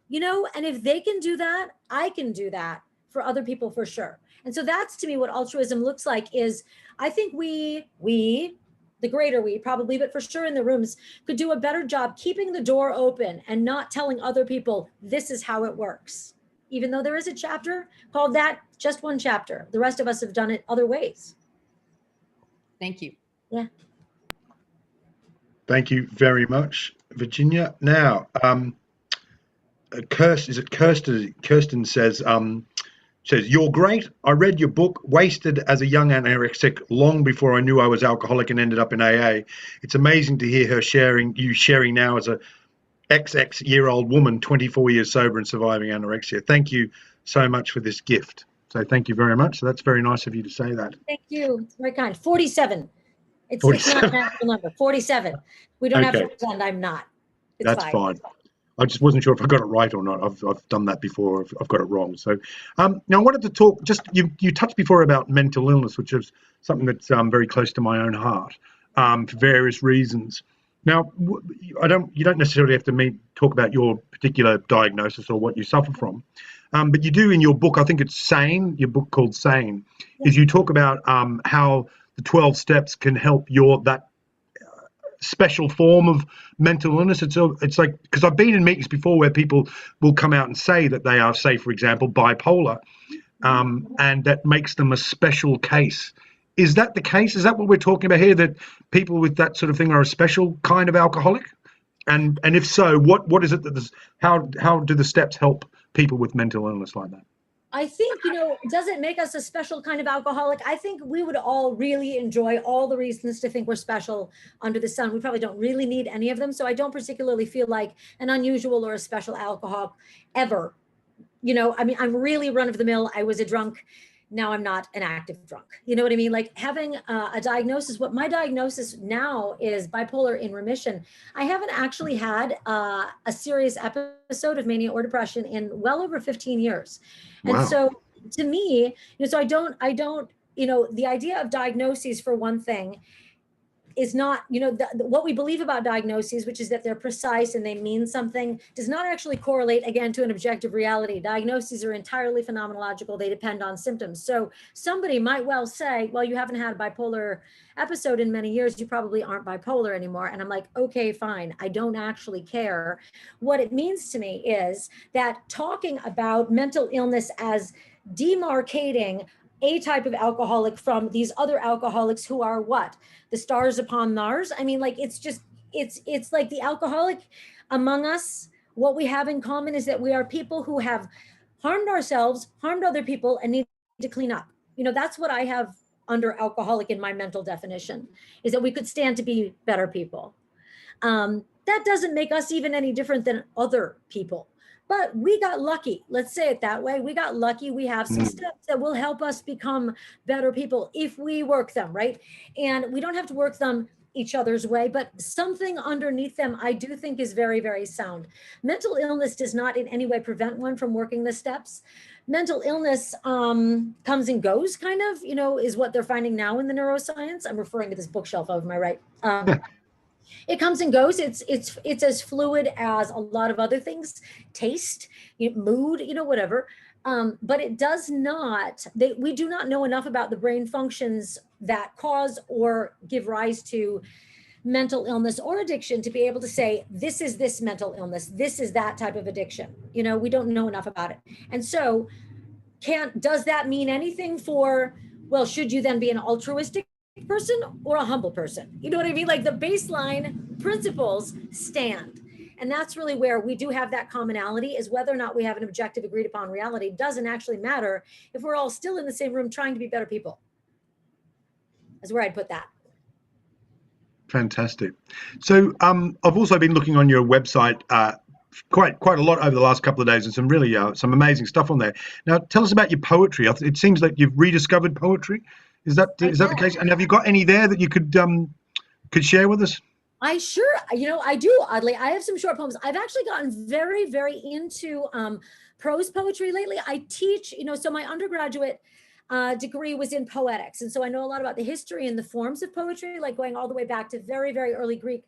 You know, and if they can do that, I can do that for other people for sure. And so that's, to me, what altruism looks like is, I think we, the greater we probably, but for sure in the rooms, could do a better job keeping the door open and not telling other people, this is how it works. Even though there is a chapter called that, just one chapter. The rest of us have done it other ways. Thank you. Yeah. Thank you very much, Virginia. Now, Kirsten says, you're great. I read your book, Wasted as a Young Anorexic, long before I knew I was alcoholic and ended up in AA. It's amazing to hear her sharing now as a XX-year-old woman, 24 years sober and surviving anorexia. Thank you so much for this gift. So thank you very much. So that's very nice of you to say that. Thank you. It's very kind. 47. It's 47. not an actual number. 47. We don't have Okay. to pretend I'm not. It's That's fine. I just wasn't sure if I got it right or not. I've done that before. I've got it wrong. So now I wanted to talk. Just you touched before about mental illness, which is something that's very close to my own heart for various reasons. Now, you don't necessarily have to talk about your particular diagnosis or what you suffer from, but you do in your book. I think it's Sane. Your book called Sane, is you talk about how the 12 steps can help that special form of mental illness. It's like, because I've been in meetings before where people will come out and say that they are, say, for example, bipolar, and that makes them a special case. Is that the case? Is that what we're talking about here, that people with that sort of thing are a special kind of alcoholic? And if so, what is it that how do the steps help people with mental illness like that? I think, does it make us a special kind of alcoholic? I think we would all really enjoy all the reasons to think we're special under the sun. We probably don't really need any of them. So I don't particularly feel like an unusual or a special alcoholic ever. I mean, I'm really run of the mill. I was a drunk. Now I'm not an active drunk. You know what I mean? Like having a diagnosis, what my diagnosis now is bipolar in remission. I haven't actually had a serious episode of mania or depression in well over 15 years. Wow. And so to me, so I don't, the idea of diagnoses, for one thing, is not, what we believe about diagnoses, which is that they're precise and they mean something, does not actually correlate, again, to an objective reality. Diagnoses are entirely phenomenological. They depend on symptoms. So somebody might well say, well, you haven't had a bipolar episode in many years. You probably aren't bipolar anymore. And I'm like, okay, fine. I don't actually care. What it means to me is that talking about mental illness as demarcating a type of alcoholic from these other alcoholics who are what? The stars upon Mars. I mean, like, it's like the alcoholic among us. What we have in common is that we are people who have harmed ourselves, harmed other people, and need to clean up. That's what I have under alcoholic in my mental definition, is that we could stand to be better people. That doesn't make us even any different than other people. But we got lucky. Let's say it that way. We got lucky. We have some steps that will help us become better people if we work them, right? And we don't have to work them each other's way, but something underneath them I do think is very, very sound. Mental illness does not in any way prevent one from working the steps. Mental illness comes and goes, kind of, is what they're finding now in the neuroscience. I'm referring to this bookshelf over my right. It comes and goes. It's as fluid as a lot of other things, taste, mood, whatever. But it does not, we do not know enough about the brain functions that cause or give rise to mental illness or addiction to be able to say, this is this mental illness, this is that type of addiction. We don't know enough about it. And so does that mean anything for, well, should you then be an altruistic person or a humble person? You know what I mean? Like the baseline principles stand. And that's really where we do have that commonality, is whether or not we have an objective agreed upon reality doesn't actually matter if we're all still in the same room trying to be better people. That's where I'd put that. Fantastic. So I've also been looking on your website quite a lot over the last couple of days, and some really some amazing stuff on there. Now, tell us about your poetry. It seems like you've rediscovered poetry. Is that the case? And have you got any there that you could share with us? I do, oddly. I have some short poems. I've actually gotten very, very into prose poetry lately. I teach, so my undergraduate degree was in poetics. And so I know a lot about the history and the forms of poetry, like going all the way back to very, very early Greek.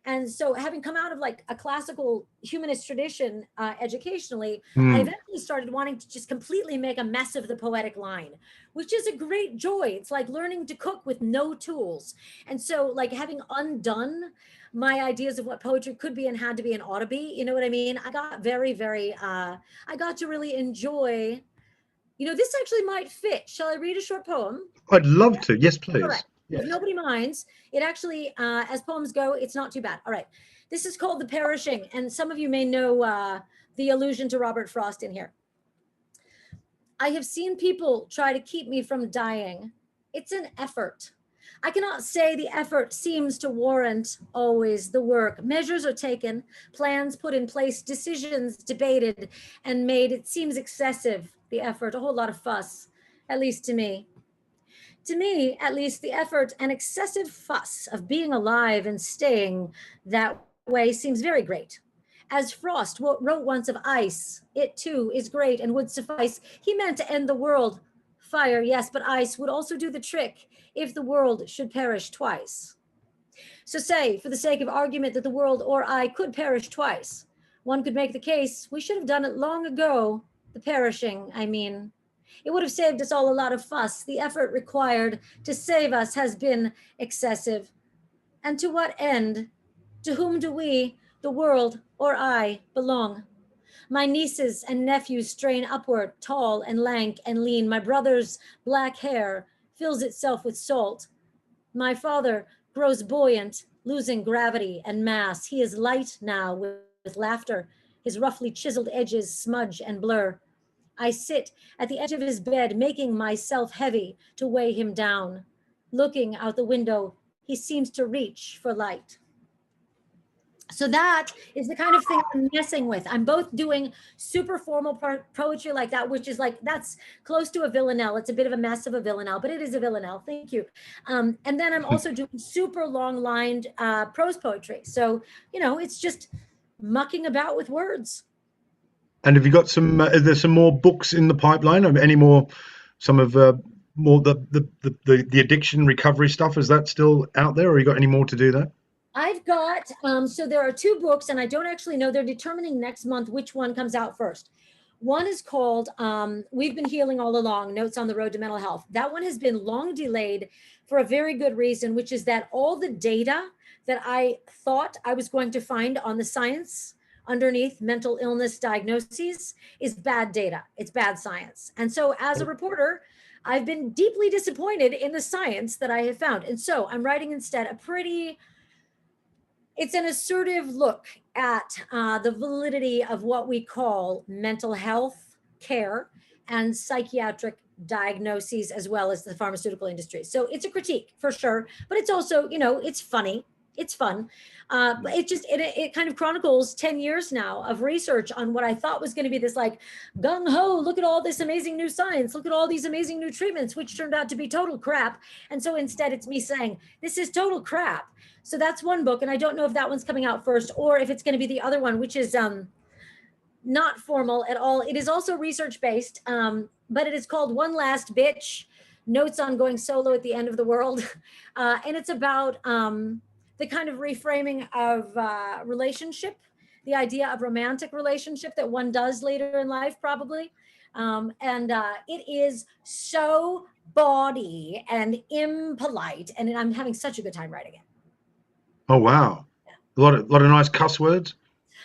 And so having come out of like a classical humanist tradition educationally, I eventually started wanting to just completely make a mess of the poetic line, which is a great joy. It's like learning to cook with no tools. And so like having undone my ideas of what poetry could be and had to be and ought to be, you know what I mean? I got very, very, I got to really enjoy, this actually might fit. Shall I read a short poem? I'd love to. Yes, please. All right. Yes. If nobody minds, it actually, as poems go, it's not too bad. All right. This is called The Perishing. And some of you may know the allusion to Robert Frost in here. I have seen people try to keep me from dying. It's an effort. I cannot say the effort seems to warrant always the work. Measures are taken, plans put in place, decisions debated and made. It seems excessive, the effort, a whole lot of fuss, at least to me. To me, at least, the effort and excessive fuss of being alive and staying that way seems very great. As Frost wrote once of ice, it too is great and would suffice. He meant to end the world. Fire, yes, but ice would also do the trick if the world should perish twice. So say, for the sake of argument, that the world or I could perish twice. One could make the case we should have done it long ago. The perishing, I mean. It would have saved us all a lot of fuss. The effort required to save us has been excessive. And to what end? To whom do we, the world or I, belong? My nieces and nephews strain upward, tall and lank and lean. My brother's black hair fills itself with salt. My father grows buoyant, losing gravity and mass. He is light now with laughter. His roughly chiseled edges smudge and blur. I sit at the edge of his bed, making myself heavy to weigh him down. Looking out the window, he seems to reach for light. So that is the kind of thing I'm messing with. I'm both doing super formal poetry like that, which is like, that's close to a villanelle. It's a bit of a mess of a villanelle, but it is a villanelle. Thank you. And then I'm also doing super long lined prose poetry. So, it's just mucking about with words. And have you got some? Is there some more books in the pipeline? Or any more? Some of more the addiction recovery stuff? Is that still out there, or you got any more to do there? I've got so there are 2 books, and I don't actually know. They're determining next month which one comes out first. One is called "We've Been Healing All Along: Notes on the Road to Mental Health." That one has been long delayed for a very good reason, which is that all the data that I thought I was going to find on the science underneath mental illness diagnoses is bad data. It's bad science. And so as a reporter, I've been deeply disappointed in the science that I have found. And so I'm writing instead it's an assertive look at the validity of what we call mental health care and psychiatric diagnoses, as well as the pharmaceutical industry. So it's a critique for sure, but it's also, it's funny. It's fun. It kind of chronicles 10 years now of research on what I thought was going to be this like gung ho, look at all this amazing new science, look at all these amazing new treatments, which turned out to be total crap. And so instead it's me saying, this is total crap. So that's one book. And I don't know if that one's coming out first or if it's going to be the other one, which is not formal at all. It is also research-based, but it is called One Last Bitch, Notes on Going Solo at the End of the World. And it's about the kind of reframing of relationship, the idea of romantic relationship that one does later in life, probably. It is so bawdy and impolite, and I'm having such a good time writing it. Oh, wow. A lot of nice cuss words.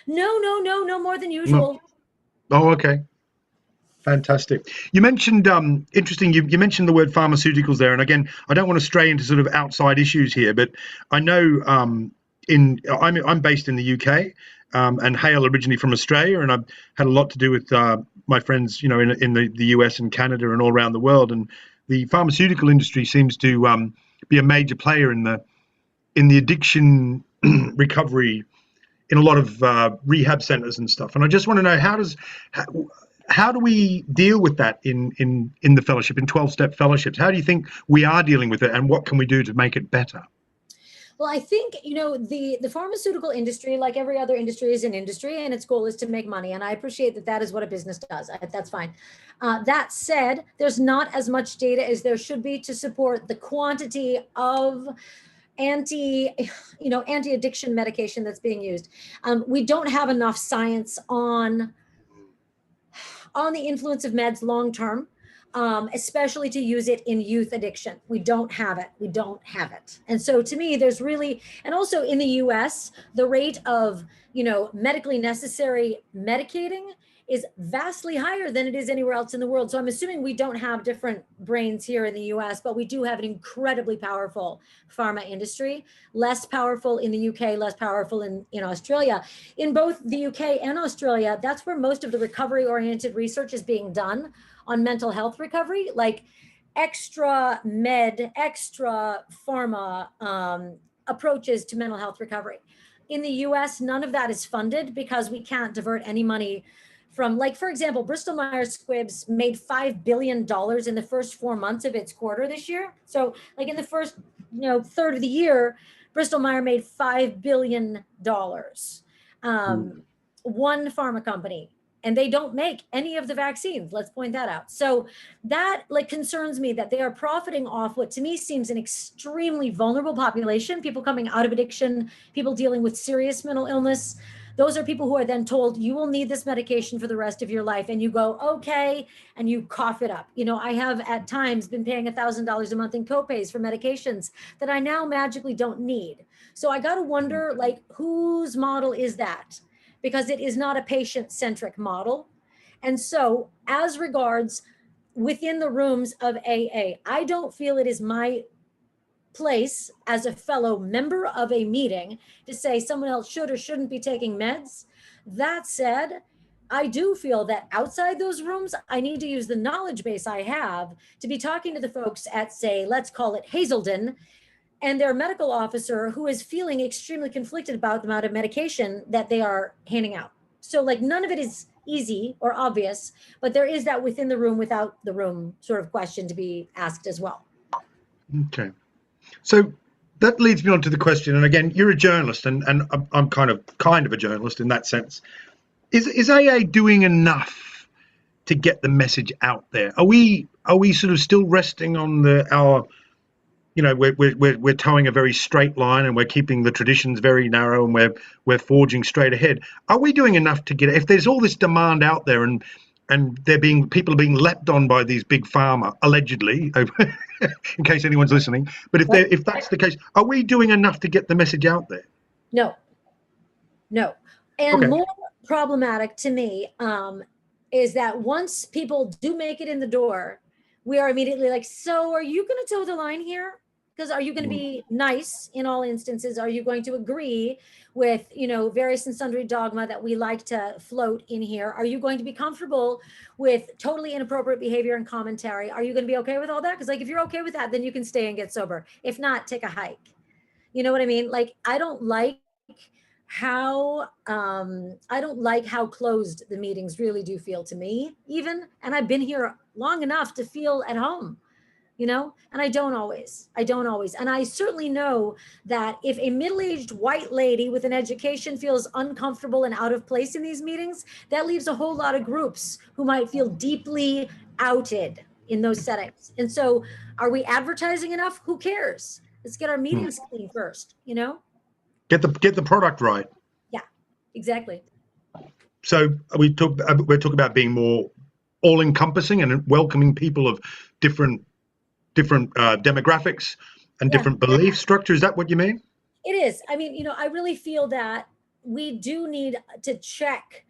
No more than usual. No. Oh, okay. Fantastic. You mentioned interesting. You mentioned the word pharmaceuticals there, and again, I don't want to stray into sort of outside issues here, but I know I'm based in the UK and hail originally from Australia, and I've had a lot to do with my friends, in the US and Canada and all around the world, and the pharmaceutical industry seems to be a major player in the addiction recovery in a lot of rehab centers and stuff. And I just want to know how do we deal with that in the fellowship, in 12-step fellowships? How do you think we are dealing with it, and what can we do to make it better? Well, I think, the pharmaceutical industry, like every other industry, is an industry, and its goal is to make money. And I appreciate that that is what a business does. That's fine. That said, there's not as much data as there should be to support the quantity of anti-addiction medication that's being used. We don't have enough science on the influence of meds long-term, especially to use it in youth addiction. We don't have it. And so to me, there's really, and also in the US, the rate of, medically necessary medicating is vastly higher than it is anywhere else in the world. So I'm assuming we don't have different brains here in the US, but we do have an incredibly powerful pharma industry, less powerful in the UK, less powerful in Australia. In both the UK and Australia, that's where most of the recovery-oriented research is being done on mental health recovery, like extra pharma approaches to mental health recovery. In the US, none of that is funded because we can't divert any money from, like, for example, Bristol Myers Squibb made $5 billion in the first 4 months of its quarter this year. So like in the first, third of the year, Bristol Myers made $5 billion. One pharma company, and they don't make any of the vaccines. Let's point that out. So that concerns me that they are profiting off what to me seems an extremely vulnerable population, people coming out of addiction, people dealing with serious mental illness. Those are people who are then told, you will need this medication for the rest of your life. And you go, okay, and you cough it up. I have at times been paying $1,000 a month in copays for medications that I now magically don't need. So I got to wonder, whose model is that? Because it is not a patient-centric model. And so as regards within the rooms of AA, I don't feel it is my place as a fellow member of a meeting to say someone else should or shouldn't be taking meds. That said, I do feel that outside those rooms, I need to use the knowledge base I have to be talking to the folks at, say, let's call it Hazelden, and their medical officer who is feeling extremely conflicted about the amount of medication that they are handing out. So none of it is easy or obvious, but there is that within the room, without the room sort of question to be asked as well. Okay. So that leads me on to the question, and again, you're a journalist, and I'm kind of a journalist in that sense. Is AA doing enough to get the message out there? Are we sort of still resting on our, we're towing a very straight line, and we're keeping the traditions very narrow, and we're forging straight ahead? Are we doing enough to get it? If there's all this demand out there, and people are being leapt on by these big pharma, allegedly, in case anyone's listening. But if that's the case, are we doing enough to get the message out there? No. And okay. More problematic to me is that once people do make it in the door, we are immediately like, so are you going to toe the line here? Because are you going to be nice in all instances? Are you going to agree with, various and sundry dogma that we like to float in here? Are you going to be comfortable with totally inappropriate behavior and commentary? Are you going to be okay with all that? Because like, if you're okay with that, then you can stay and get sober. If not, take a hike. You know what I mean? Like, I don't like how closed the meetings really do feel to me, even. And I've been here long enough to feel at home. And I don't always. And I certainly know that if a middle-aged white lady with an education feels uncomfortable and out of place in these meetings, that leaves a whole lot of groups who might feel deeply outed in those settings. And so are we advertising enough? Who cares? Let's get our meetings clean first, Get the product right. Yeah, exactly. So we're talking about being more all-encompassing and welcoming people of different demographics and different belief structure. Is that what you mean? It is. I mean, I really feel that we do need to check.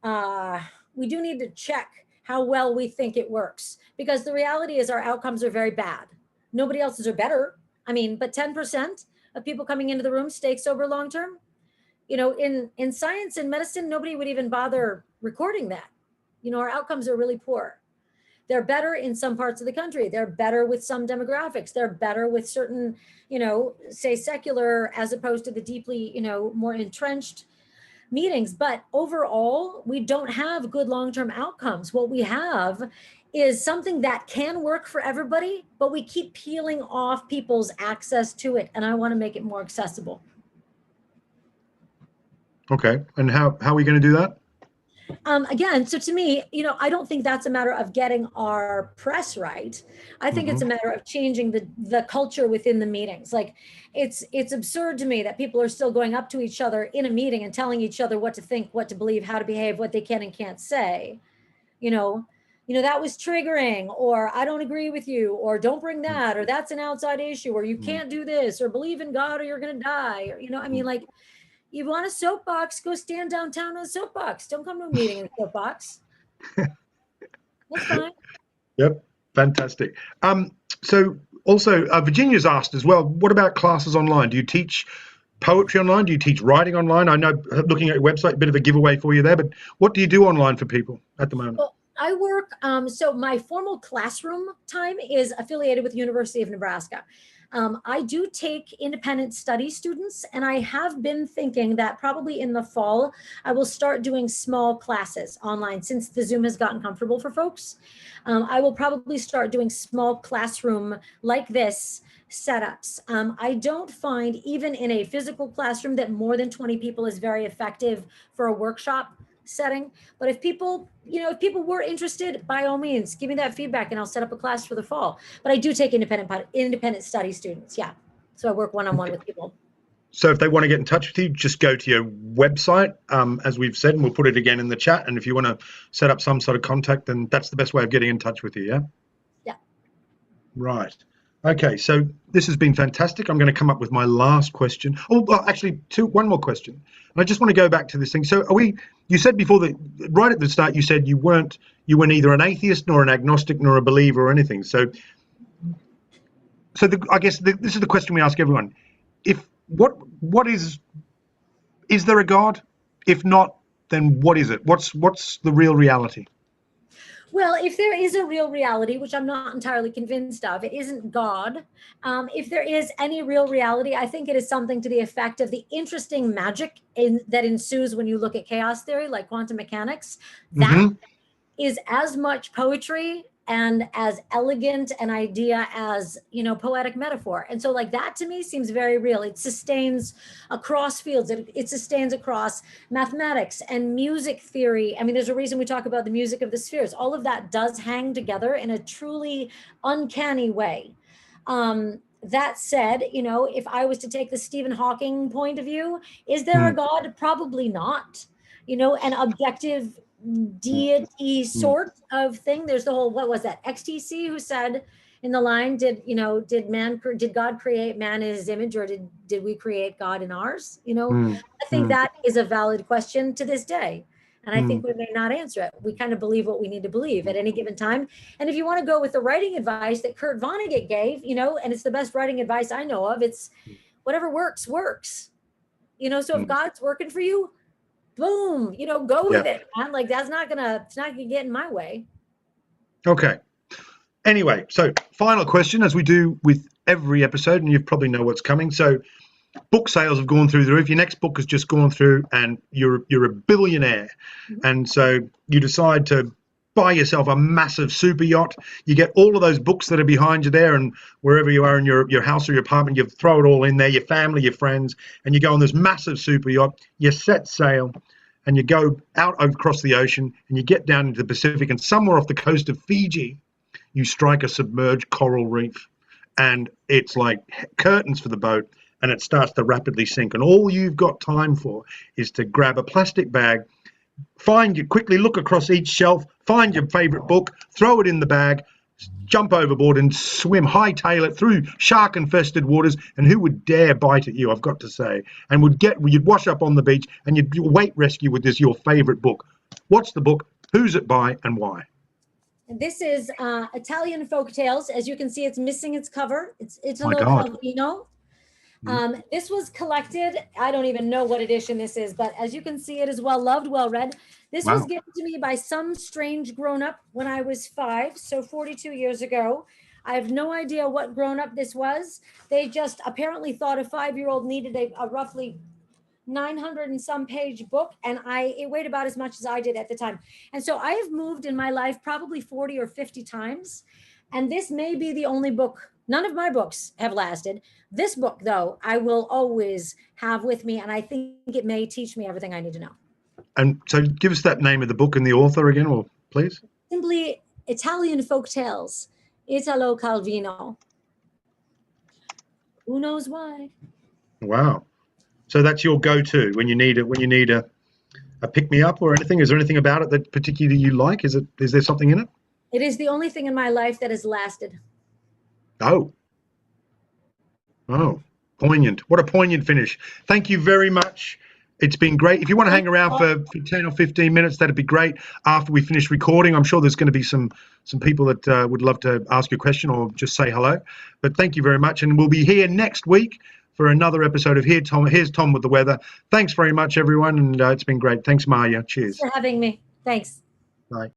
We do need to check how well we think it works, because the reality is our outcomes are very bad. Nobody else's are better. I mean, but 10% of people coming into the room stay sober long-term. In science and medicine, nobody would even bother recording that. Our outcomes are really poor. They're better in some parts of the country. They're better with some demographics. They're better with certain, say secular, as opposed to the deeply, more entrenched meetings. But overall, we don't have good long-term outcomes. What we have is something that can work for everybody, but we keep peeling off people's access to it. And I want to make it more accessible. Okay. And how are we going to do that? Again, so to me, I don't think that's a matter of getting our press right. I think it's a matter of changing the culture within the meetings. Like, it's absurd to me that people are still going up to each other in a meeting and telling each other what to think, what to believe, how to behave, what they can and can't say. That was triggering, or I don't agree with you, or don't bring that, or that's an outside issue, or you can't do this, or believe in God or you're going to die. Or, like, you want a soapbox, go stand downtown on a soapbox. Don't come to a meeting in a soapbox. That's fine. Yep. Fantastic. So also Virginia's asked as well, what about classes online? Do you teach poetry online? Do you teach writing online? I know, looking at your website, a bit of a giveaway for you there, but what do you do online for people at the moment? Well, I work, so my formal classroom time is affiliated with University of Nebraska. I do take independent study students, and I have been thinking that probably in the fall, I will start doing small classes online since the Zoom has gotten comfortable for folks. I will probably start doing small classroom like this setups. I don't find, even in a physical classroom, that more than 20 people is very effective for a workshop setting. But if people were interested, by all means, give me that feedback and I'll set up a class for the fall. But I do take independent study students. Yeah. So I work one-on-one with people. So if they want to get in touch with you, just go to your website, as we've said, and we'll put it again in the chat. And if you want to set up some sort of contact, then that's the best way of getting in touch with you. Yeah. Yeah. Right. Okay. So this has been fantastic. I'm going to come up with my last question. Oh, well, actually, one more question. And I just want to go back to this thing. So you said before that right at the start, you said you weren't either an atheist nor an agnostic nor a believer or anything. So I guess this is the question we ask everyone. What is there a God? If not, then what is it? What's the real reality? Well, if there is a real reality, which I'm not entirely convinced of, it isn't God. If there is any real reality, I think it is something to the effect of the interesting magic that ensues when you look at chaos theory, like quantum mechanics. That is as much poetry and as elegant an idea as, poetic metaphor. And so like that to me seems very real. It sustains across fields. It sustains across mathematics and music theory. I mean, there's a reason we talk about the music of the spheres. All of that does hang together in a truly uncanny way. That said, if I was to take the Stephen Hawking point of view, is there a God? Probably not. An objective deity sort of thing. There's the whole, what was that, XTC, who said in the line, did God create man in his image, or did we create God in ours? I think that is a valid question to this day. And I think we may not answer it. We kind of believe what we need to believe at any given time. And if you want to go with the writing advice that Kurt Vonnegut gave, and it's the best writing advice I know of, it's whatever works, works. So if God's working for you, boom, go with it. Man. Like it's not gonna get in my way. Okay. Anyway, so final question, as we do with every episode, and you probably know what's coming. So book sales have gone through the roof. Your next book has just gone through and you're a billionaire. And so you decide to buy yourself a massive super yacht. You get all of those books that are behind you there, and wherever you are in your house or your apartment, you throw it all in there, your family, your friends, and you go on this massive super yacht. You set sail and you go out across the ocean and you get down into the Pacific, and somewhere off the coast of Fiji, you strike a submerged coral reef, and it's like curtains for the boat, and it starts to rapidly sink. And all you've got time for is to grab a plastic bag, quickly look across each shelf, find your favorite book, throw it in the bag, jump overboard and swim, hightail it through shark-infested waters. And who would dare bite at you, I've got to say, and you'd wash up on the beach and you'd wait rescue with your favorite book. What's the book? Who's it by and why? This is Italian folk tales. As you can see, it's missing its cover. It's Italo Calvino. This was collected, I don't even know what edition this is, but as you can see, it is well loved, well read. This was given to me by some strange grown-up when I was 5, so 42 years ago. I have no idea what grown-up this was. They just apparently thought a 5-year-old needed a roughly 900 and some page book, and it weighed about as much as I did at the time. And so I have moved in my life probably 40 or 50 times, and this may be the only book. None of my books have lasted. This book, though, I will always have with me, and I think it may teach me everything I need to know. And so give us that name of the book and the author again, or please. Simply Italian Folk Tales, Italo Calvino. Who knows why? Wow. So that's your go-to when you need a pick-me-up or anything? Is there anything about it that particularly you like? Is there something in it? It is the only thing in my life that has lasted. Oh, poignant. What a poignant finish. Thank you very much. It's been great. If you want to hang around for 10 or 15 minutes, that'd be great. After we finish recording, I'm sure there's going to be some people that would love to ask you a question or just say hello. But thank you very much. And we'll be here next week for another episode of Here's Tom with the Weather. Thanks very much, everyone. And it's been great. Thanks, Marya. Cheers. Thanks for having me. Thanks. Bye.